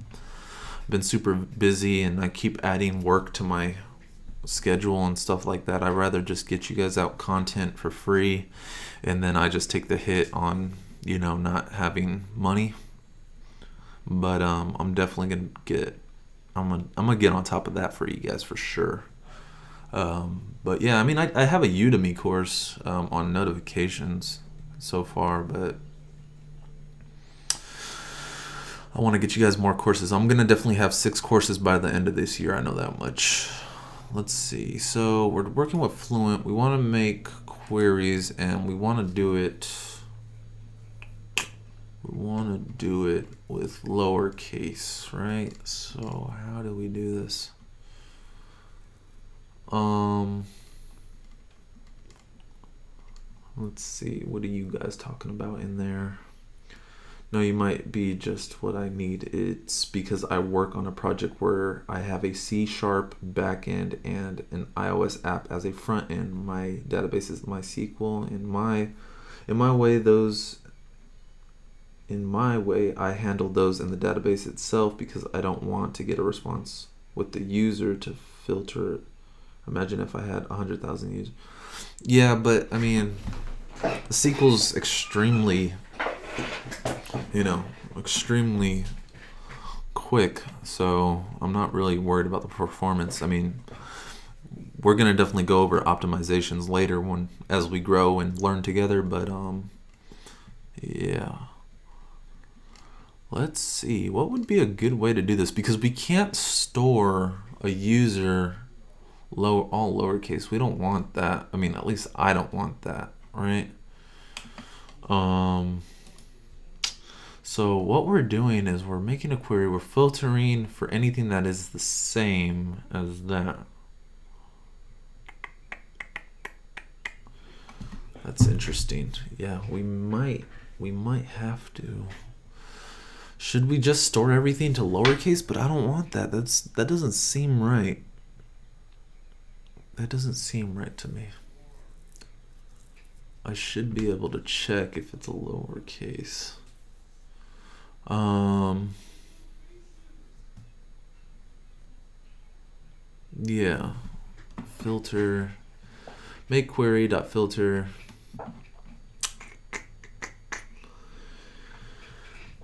been super busy and I keep adding work to my schedule and stuff like that. I'd rather just get you guys out content for free, and then I just take the hit on, you know, not having money. But I'm definitely gonna get I'm gonna get on top of that for you guys for sure. But yeah, I mean, I have a Udemy course on notifications so far, but I want to get you guys more courses. I'm gonna definitely have 6 courses by the end of this year. I know that much. Let's see. So we're working with Fluent. We want to make queries, and we want to do it. We want to do it with lowercase, right? So how do we do this? Let's see. What are you guys talking about in there? No, you might be just what I need. It's because I work on a project where I have a C# backend and an iOS app as a front end. My database is MySQL. In my way, I handle those in the database itself because I don't want to get a response with the user to filter it. Imagine if I had 100,000 users. Yeah, but I mean, SQL's extremely quick, so I'm not really worried about the performance. I mean, we're gonna definitely go over optimizations later as we grow and learn together, but yeah. Let's see, what would be a good way to do this, because we can't store a user all lowercase. We don't want that. I mean, at least I don't want that, right? So what we're doing is we're making a query. We're filtering for anything that is the same as that. That's interesting. Yeah, we might have to. Should we just store everything to lowercase? But I don't want that. That doesn't seem right. That doesn't seem right to me. I should be able to check if it's a lowercase. Yeah. Filter. Make query dot filter.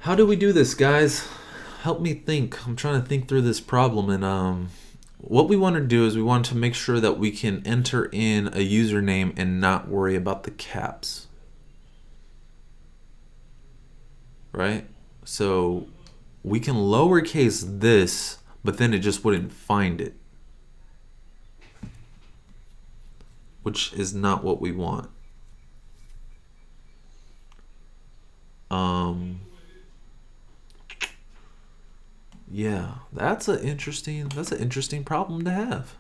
How do we do this, guys? Help me think. I'm trying to think through this problem, and what we want to do is we want to make sure that we can enter in a username and not worry about the caps. Right? So we can lowercase this, but then it just wouldn't find it, which is not what we want. Yeah, that's an interesting problem to have.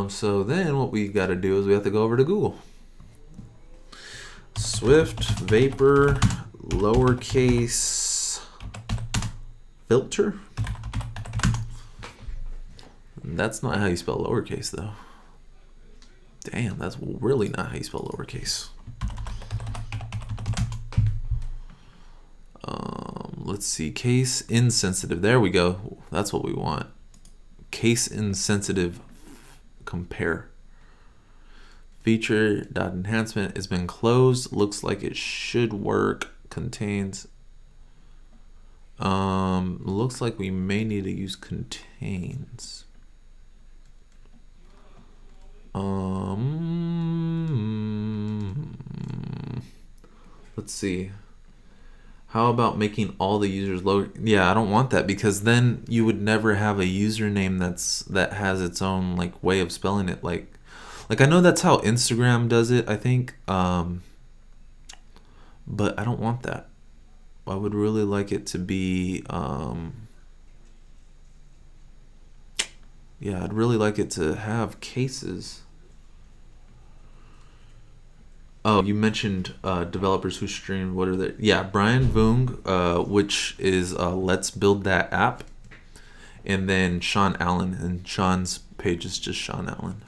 So then what we got to do is we have to go over to Google. Swift Vapor lowercase filter. That's not how you spell lowercase, though. Damn, that's really not how you spell lowercase. let's see, case insensitive. There we go. That's what we want. Case insensitive compare. Feature dot enhancement has been closed. Looks like it should work. Contains. Looks like we may need to use contains. Let's see. How about making all the users low? Yeah, I don't want that, because then you would never have a username that has its own like way of spelling it. Like I know that's how Instagram does it, I think. But I don't want that. I would really like it to be yeah, I'd really like it to have cases. Oh, you mentioned developers who stream. What are they? Yeah, Brian Vung, which is Let's Build That App. And then Sean Allen. And Sean's page is just Sean Allen.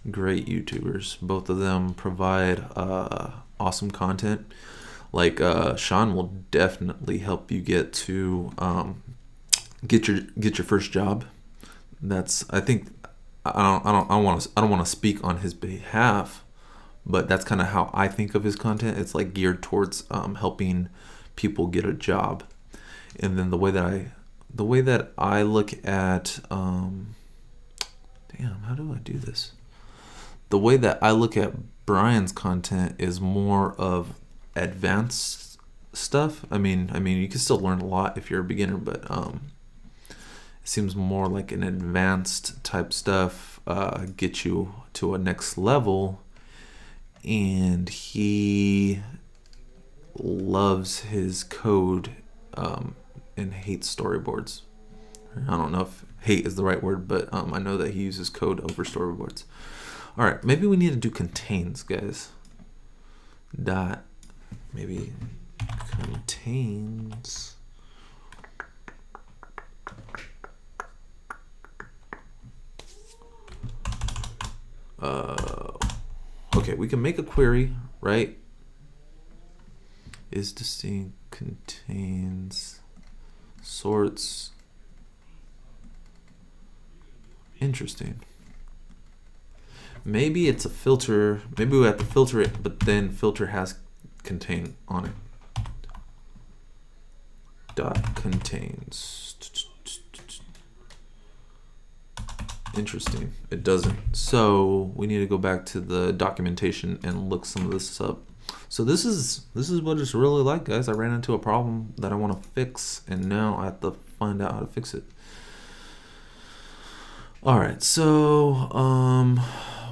Great YouTubers. Both of them provide awesome content. Like Sean will definitely help you get to get your first job. That's, I think, I don't want to speak on his behalf, but that's kind of how I think of his content. It's like geared towards helping people get a job. And then the way that I look at damn, how do I do this? The way that I look at Brian's content is more of advanced stuff. I mean you can still learn a lot if you're a beginner, but it seems more like an advanced type stuff, get you to a next level. And he loves his code and hates storyboards. I don't know if hate is the right word, but I know that he uses code over storyboards. All right, maybe we need to do contains, guys. Dot, maybe contains. Okay, we can make a query, right? Is distinct, contains, sorts. Interesting. Maybe it's a filter. Maybe we have to filter it, but then filter has contain on it. Dot contains. Interesting. It doesn't. So we need to go back to the documentation and look some of this up. So this is what it's really like, guys. I ran into a problem that I want to fix, and now I have to find out how to fix it. All right. So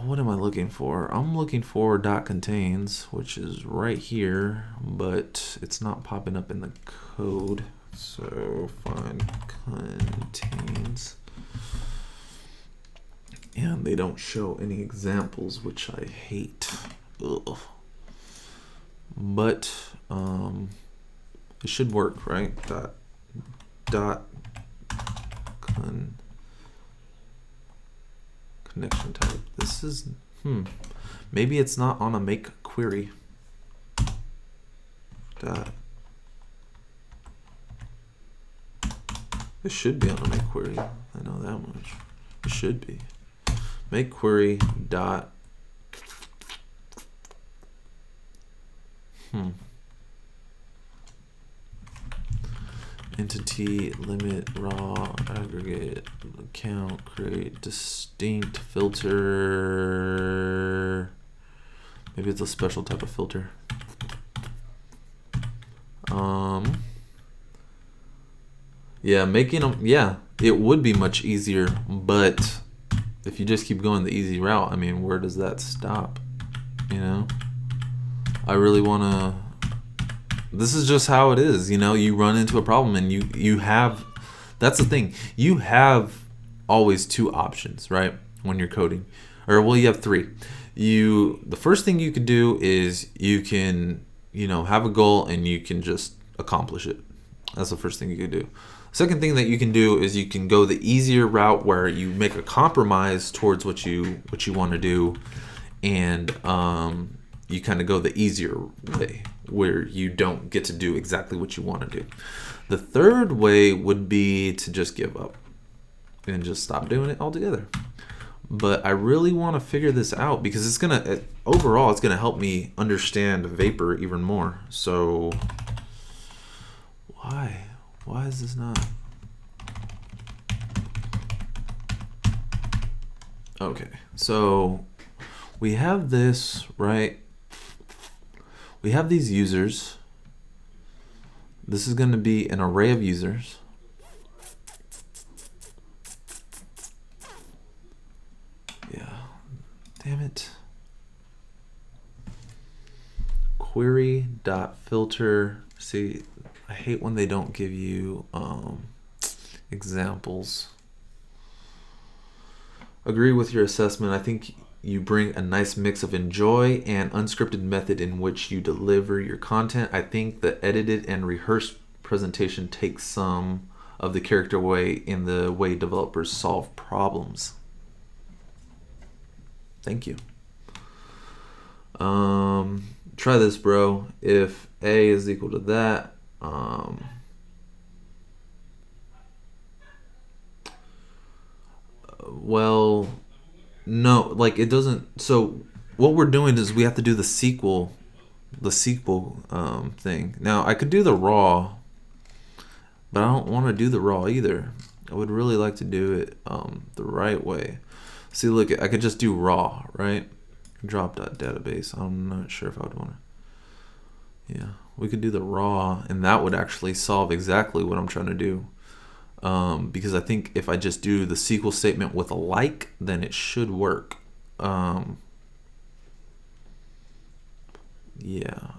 what am I looking for? I'm looking for dot contains, which is right here, but it's not popping up in the code. So find contains. And they don't show any examples, which I hate. Ugh. But it should work, right? Dot connection type. This is maybe it's not on a make query. Dot. It should be on a make query. I know that much. It should be. Make query dot entity limit raw aggregate account create distinct filter. Maybe it's a special type of filter. Yeah, making them, yeah, it would be much easier, but if you just keep going the easy route, I mean, where does that stop? You know, I really want to, this is just how it is. You know, you run into a problem and you have, that's the thing. You have always two options, right? When you're coding, or well, you have three. The first thing you could do is you can, you know, have a goal and you can just accomplish it. That's the first thing you could do. Second thing that you can do is you can go the easier route where you make a compromise towards what you want to do, and you kind of go the easier way, where you don't get to do exactly what you want to do. The third way would be to just give up and just stop doing it altogether. But I really want to figure this out because overall it's gonna help me understand Vapor even more. So why is this not? Okay, so we have this, right? We have these users. This is going to be an array of users. Yeah, damn it. Query.filter. See, I hate when they don't give you examples. Agree with your assessment. I think you bring a nice mix of enjoy and unscripted method in which you deliver your content. I think the edited and rehearsed presentation takes some of the character away in the way developers solve problems. Thank you. Try this, bro. If A is equal to that, well, no, like it doesn't. So what we're doing is we have to do the SQL thing. Now I could do the raw, but I don't want to do the raw either. I would really like to do it the right way. See, look, I could just do raw, right? Drop.database. I'm not sure if I would want to. Yeah, we could do the raw, and that would actually solve exactly what I'm trying to do. Because I think if I just do the SQL statement with a like, then it should work. Yeah,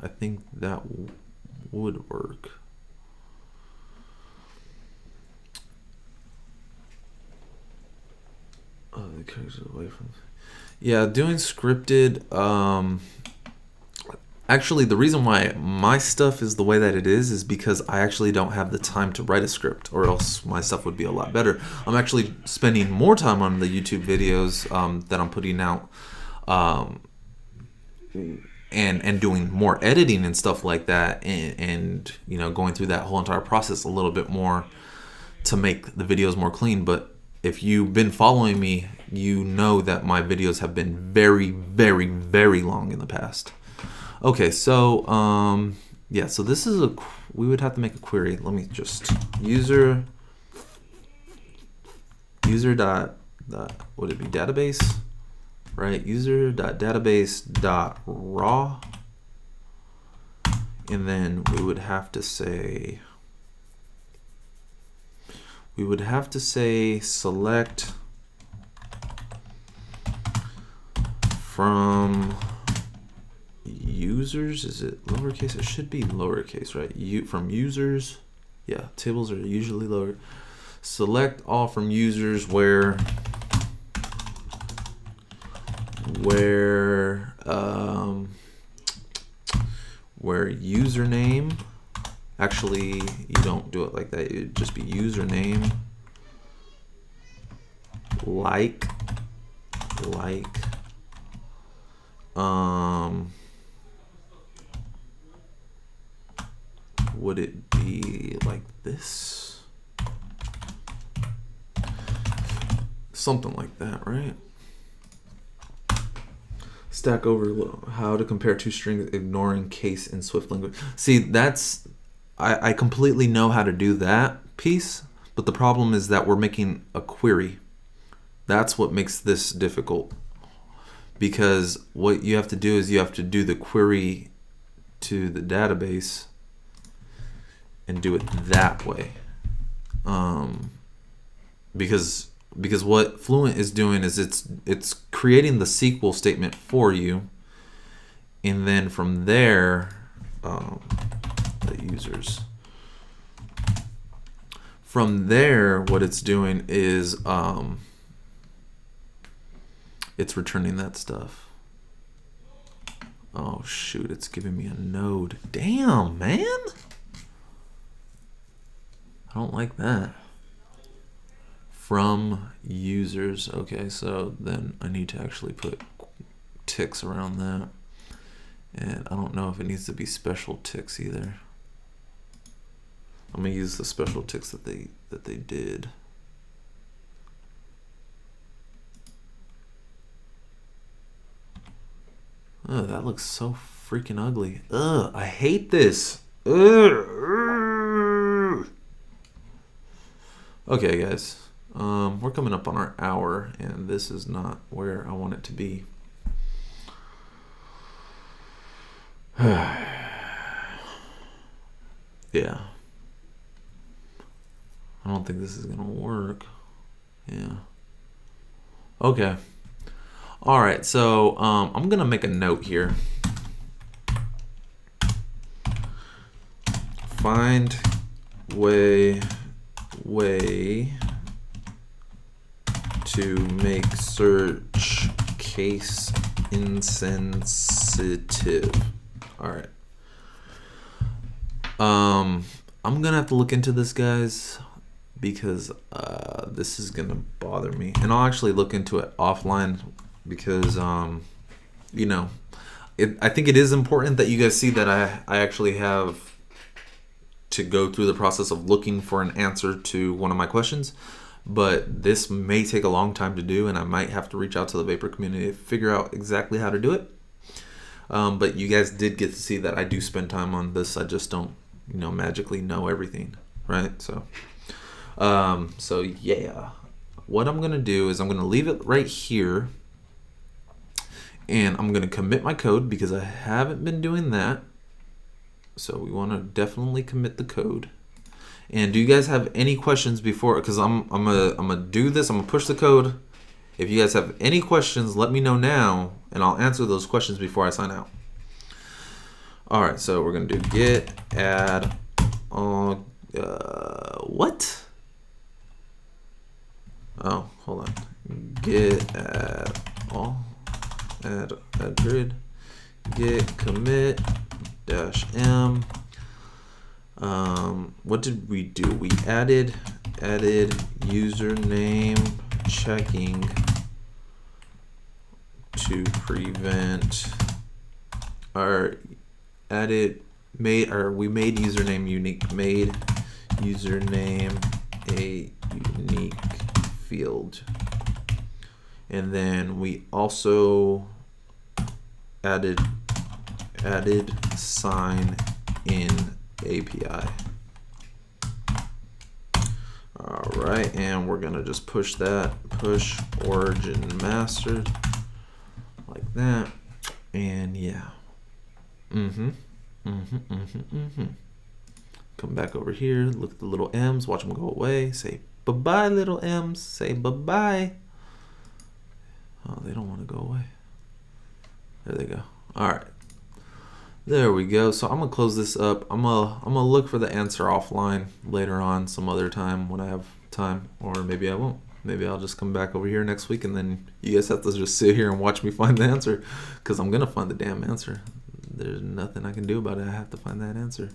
I think that would work. Oh, the characters away from. Yeah, doing scripted. Actually, the reason why my stuff is the way that it is because I actually don't have the time to write a script, or else my stuff would be a lot better. I'm actually spending more time on the YouTube videos that I'm putting out, and doing more editing and stuff like that, and you know, going through that whole entire process a little bit more to make the videos more clean. But if you've been following me, you know that my videos have been very, very, very long in the past. Okay, so yeah, so this is we would have to make a query. Let me just user dot would it be database, right? User dot database dot raw, and then we would have to say select from users. Is it lowercase? It should be lowercase, right? From users. Yeah, tables are usually lower. Select all from users where username. Actually, you don't do it like that. It would just be username like would it be like this? Something like that, right? Stack Overflow, how to compare two strings ignoring case in Swift language. See, that's, I completely know how to do that piece, but the problem is that we're making a query. That's what makes this difficult. Because what you have to do is you have to do the query to the database and do it that way. Because what Fluent is doing is it's creating the SQL statement for you, and then from there, the users. From there, what it's doing is it's returning that stuff. Oh shoot, it's giving me a node. Damn, man. I don't like that. From users. Okay, so then I need to actually put ticks around that. And I don't know if it needs to be special ticks either. I'm gonna use the special ticks that they did. Oh, that looks so freaking ugly. Ugh, I hate this. Ugh. Okay, guys. We're coming up on our hour, and this is not where I want it to be. Yeah. I don't think this is gonna work. Yeah. Okay. All right, so I'm gonna make a note here. Find way to make search case insensitive. All right. I'm gonna have to look into this, guys, because this is gonna bother me, and I'll actually look into it offline because you know, I think it is important that you guys see that I actually have to go through the process of looking for an answer to one of my questions, but this may take a long time to do, and I might have to reach out to the Vapor community to figure out exactly how to do it. But you guys did get to see that I do spend time on this. I just don't, magically know everything, right? So yeah, what I'm gonna do is I'm gonna leave it right here, and I'm gonna commit my code because I haven't been doing that. So we want to definitely commit the code. And do you guys have any questions before? Because I'm gonna do this. I'm gonna push the code. If you guys have any questions, let me know now, and I'll answer those questions before I sign out. All right, so we're gonna do git add what? Oh, hold on. Git add all add grid git commit -m. What did we do? We added username checking to prevent we made username unique, made username a unique field, and then we also added sign in API. All right, and we're gonna just push origin master like that, and yeah. Come back over here, look at the little M's, watch them go away, say bye-bye little M's, say bye-bye. Oh, they don't want to go away. There they go. All right. There we go. So I'm gonna close this up. I'm gonna look for the answer offline later on, some other time when I have time, or maybe I won't. Maybe I'll just come back over here next week, and then you guys have to just sit here and watch me find the answer, because I'm gonna find the damn answer. There's nothing I can do about it. I have to find that answer.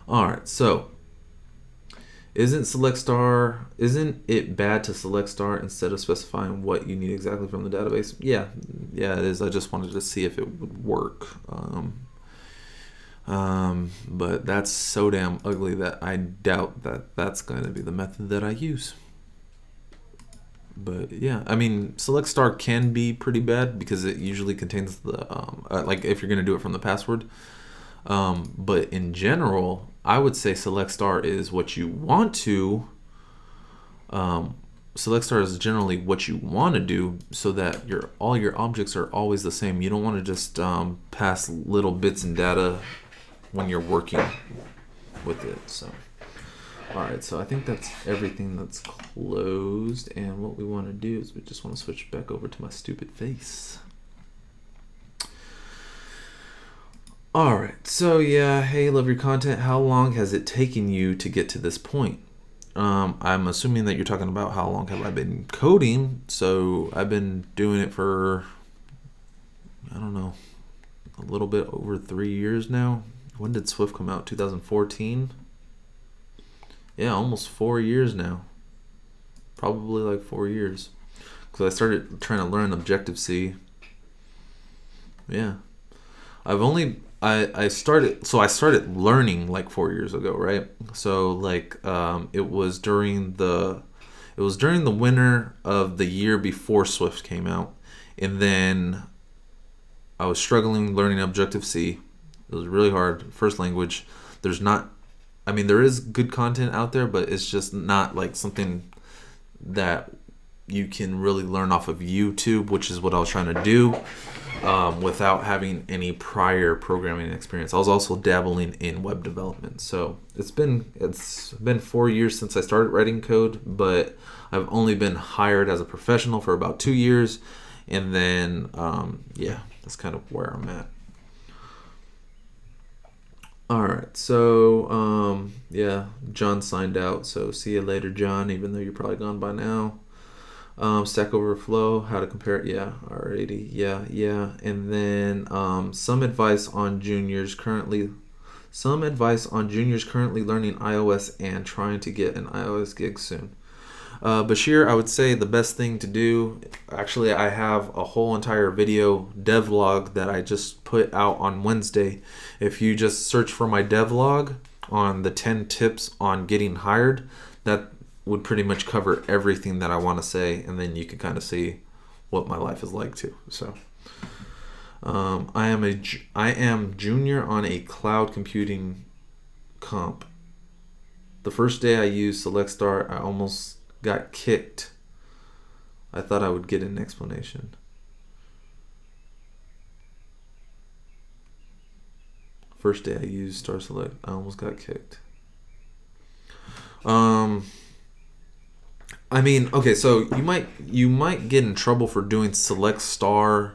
All right. So isn't it bad to select star instead of specifying what you need exactly from the database? Yeah, it is. I just wanted to see if it would work. But that's so damn ugly that I doubt that that's going to be the method that I use. But yeah, I mean, select star can be pretty bad because it usually contains the like if you're going to do it from the password. But in general, I would say select star is what you want to. Select star is generally what you want to do so that all your objects are always the same. You don't want to just pass little bits and data when you're working with it. So, all right. So I think that's everything that's closed. And what we want to do is we just want to switch back over to my stupid face. All right, so yeah, hey, love your content. How long has it taken you to get to this point? I'm assuming that you're talking about how long have I been coding. So I've been doing it for, I don't know, a little bit over 3 years now. When did Swift come out? 2014? Yeah, almost 4 years now. Probably like 4 years. Because I started trying to learn Objective-C. Yeah. I started learning like 4 years ago, right? So like it was during the winter of the year before Swift came out, and then I was struggling learning Objective C. It was really hard, first language. There's not, I mean, there is good content out there, but it's just not like something that you can really learn off of YouTube, which is what I was trying to do, without having any prior programming experience. I was also dabbling in web development. So it's been 4 years since I started writing code, but I've only been hired as a professional for about 2 years, and then yeah, that's kind of where I'm at. All right, so yeah, John signed out, so see you later, John, even though you're probably gone by now. Stack Overflow, how to compare it, yeah, alrighty, yeah. And then some advice on juniors currently learning iOS and trying to get an iOS gig soon. Bashir, I would say the best thing to do, actually, I have a whole entire video devlog that I just put out on Wednesday. If you just search for my devlog on the 10 tips on getting hired, that would pretty much cover everything that I want to say, and then you can kind of see what my life is like too. So I am junior on a cloud computing comp. The first day I used Select Star, I almost got kicked. I thought I would get an explanation. First day I used Star Select, I almost got kicked. I mean, okay, so you might get in trouble for doing Select Star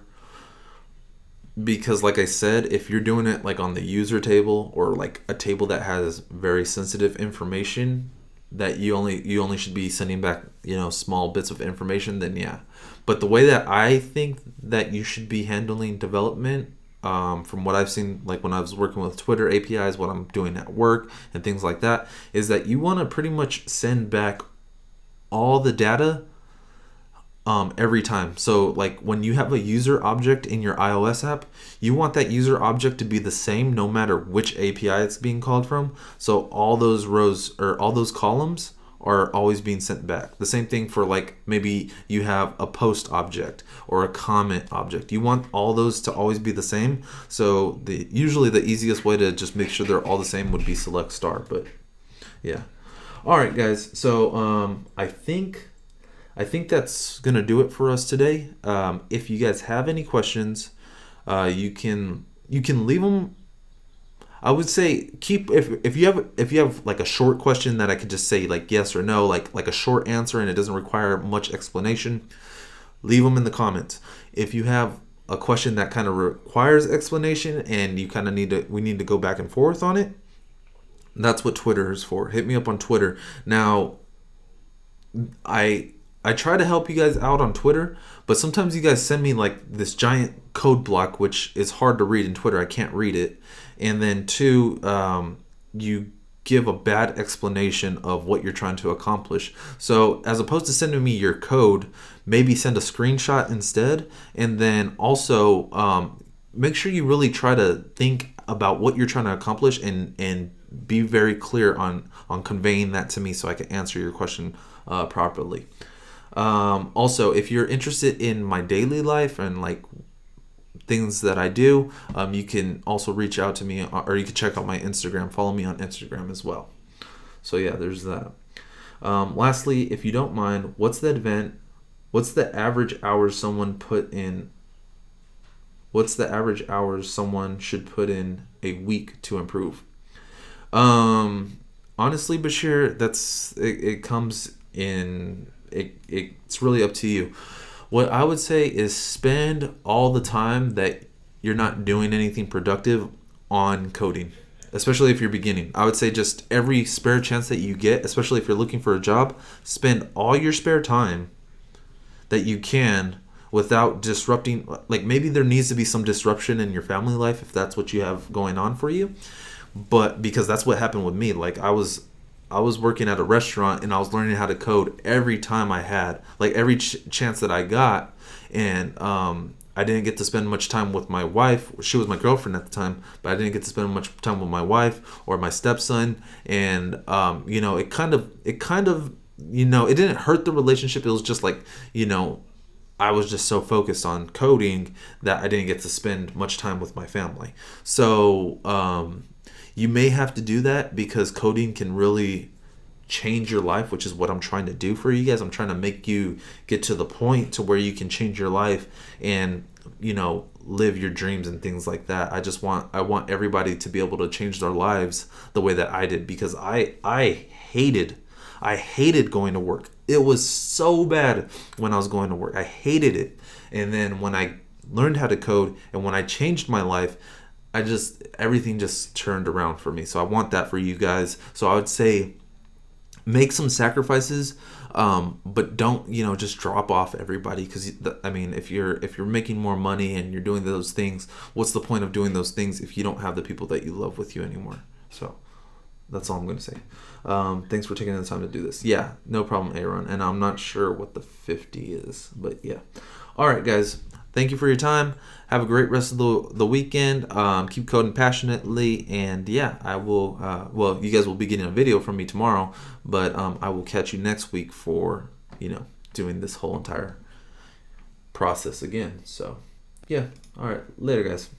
because, like I said, if you're doing it like on the user table or like a table that has very sensitive information that you only should be sending back, small bits of information, then yeah. But the way that I think that you should be handling development, from what I've seen, like when I was working with Twitter APIs, what I'm doing at work and things like that, is that you want to pretty much send back all the data every time. So like when you have a user object in your iOS app, you want that user object to be the same no matter which API it's being called from. So all those rows or all those columns are always being sent back. The same thing for like maybe you have a post object or a comment object. You want all those to always be the same. So usually the easiest way to just make sure they're all the same would be Select Star, but yeah. All right, guys. So I think that's gonna do it for us today. If you guys have any questions, you can leave them. I would say if you have like a short question that I could just say like yes or no, like a short answer and it doesn't require much explanation, leave them in the comments. If you have a question that kind of requires explanation and you kind of we need to go back and forth on it, that's what Twitter is for. Hit me up on Twitter. Now, I try to help you guys out on Twitter, but sometimes you guys send me like this giant code block, which is hard to read in Twitter. I can't read it. And then two, you give a bad explanation of what you're trying to accomplish. So as opposed to sending me your code, maybe send a screenshot instead. And then also make sure you really try to think about what you're trying to accomplish and be very clear on conveying that to me so I can answer your question properly. Also, if you're interested in my daily life and like things that I do, you can also reach out to me, or you can check out my Instagram. Follow me on Instagram as well. So yeah, there's that. Lastly, if you don't mind, what's the average hours someone should put in a week to improve? Honestly, Bashir, it comes in. It's really up to you. What I would say is spend all the time that you're not doing anything productive on coding, especially if you're beginning. I would say just every spare chance that you get, especially if you're looking for a job, spend all your spare time that you can without disrupting. Like maybe there needs to be some disruption in your family life if that's what you have going on for you. But because that's what happened with me. Like I was working at a restaurant and I was learning how to code every time I had, like every chance that I got. And I didn't get to spend much time with my wife. She was my girlfriend at the time, but I didn't get to spend much time with my wife or my stepson. And you know, it kind of, you know, it didn't hurt the relationship. It was just like, you know, I was just so focused on coding that I didn't get to spend much time with my family. So you may have to do that, because coding can really change your life, which is what I'm trying to do for you guys. I'm trying to make you get to the point to where you can change your life and, you know, live your dreams and things like that. I want everybody to be able to change their lives the way that I did, because I hated going to work. It was so bad when I was going to work. I hated it. And then when I learned how to code and when I changed my life, everything just turned around for me. So I want that for you guys. So I would say make some sacrifices, but don't, you know, just drop off everybody. Because I mean, if you're making more money and you're doing those things, what's the point of doing those things if you don't have the people that you love with you anymore? So that's all I'm going to say. Thanks for taking the time to do this. Yeah, no problem, Aaron. And I'm not sure what the 50 is, but yeah. All right, guys. Thank you for your time. Have a great rest of the weekend. Keep coding passionately. And yeah, I will, well, you guys will be getting a video from me tomorrow, but I will catch you next week for, you know, doing this whole entire process again. So yeah. All right. Later, guys.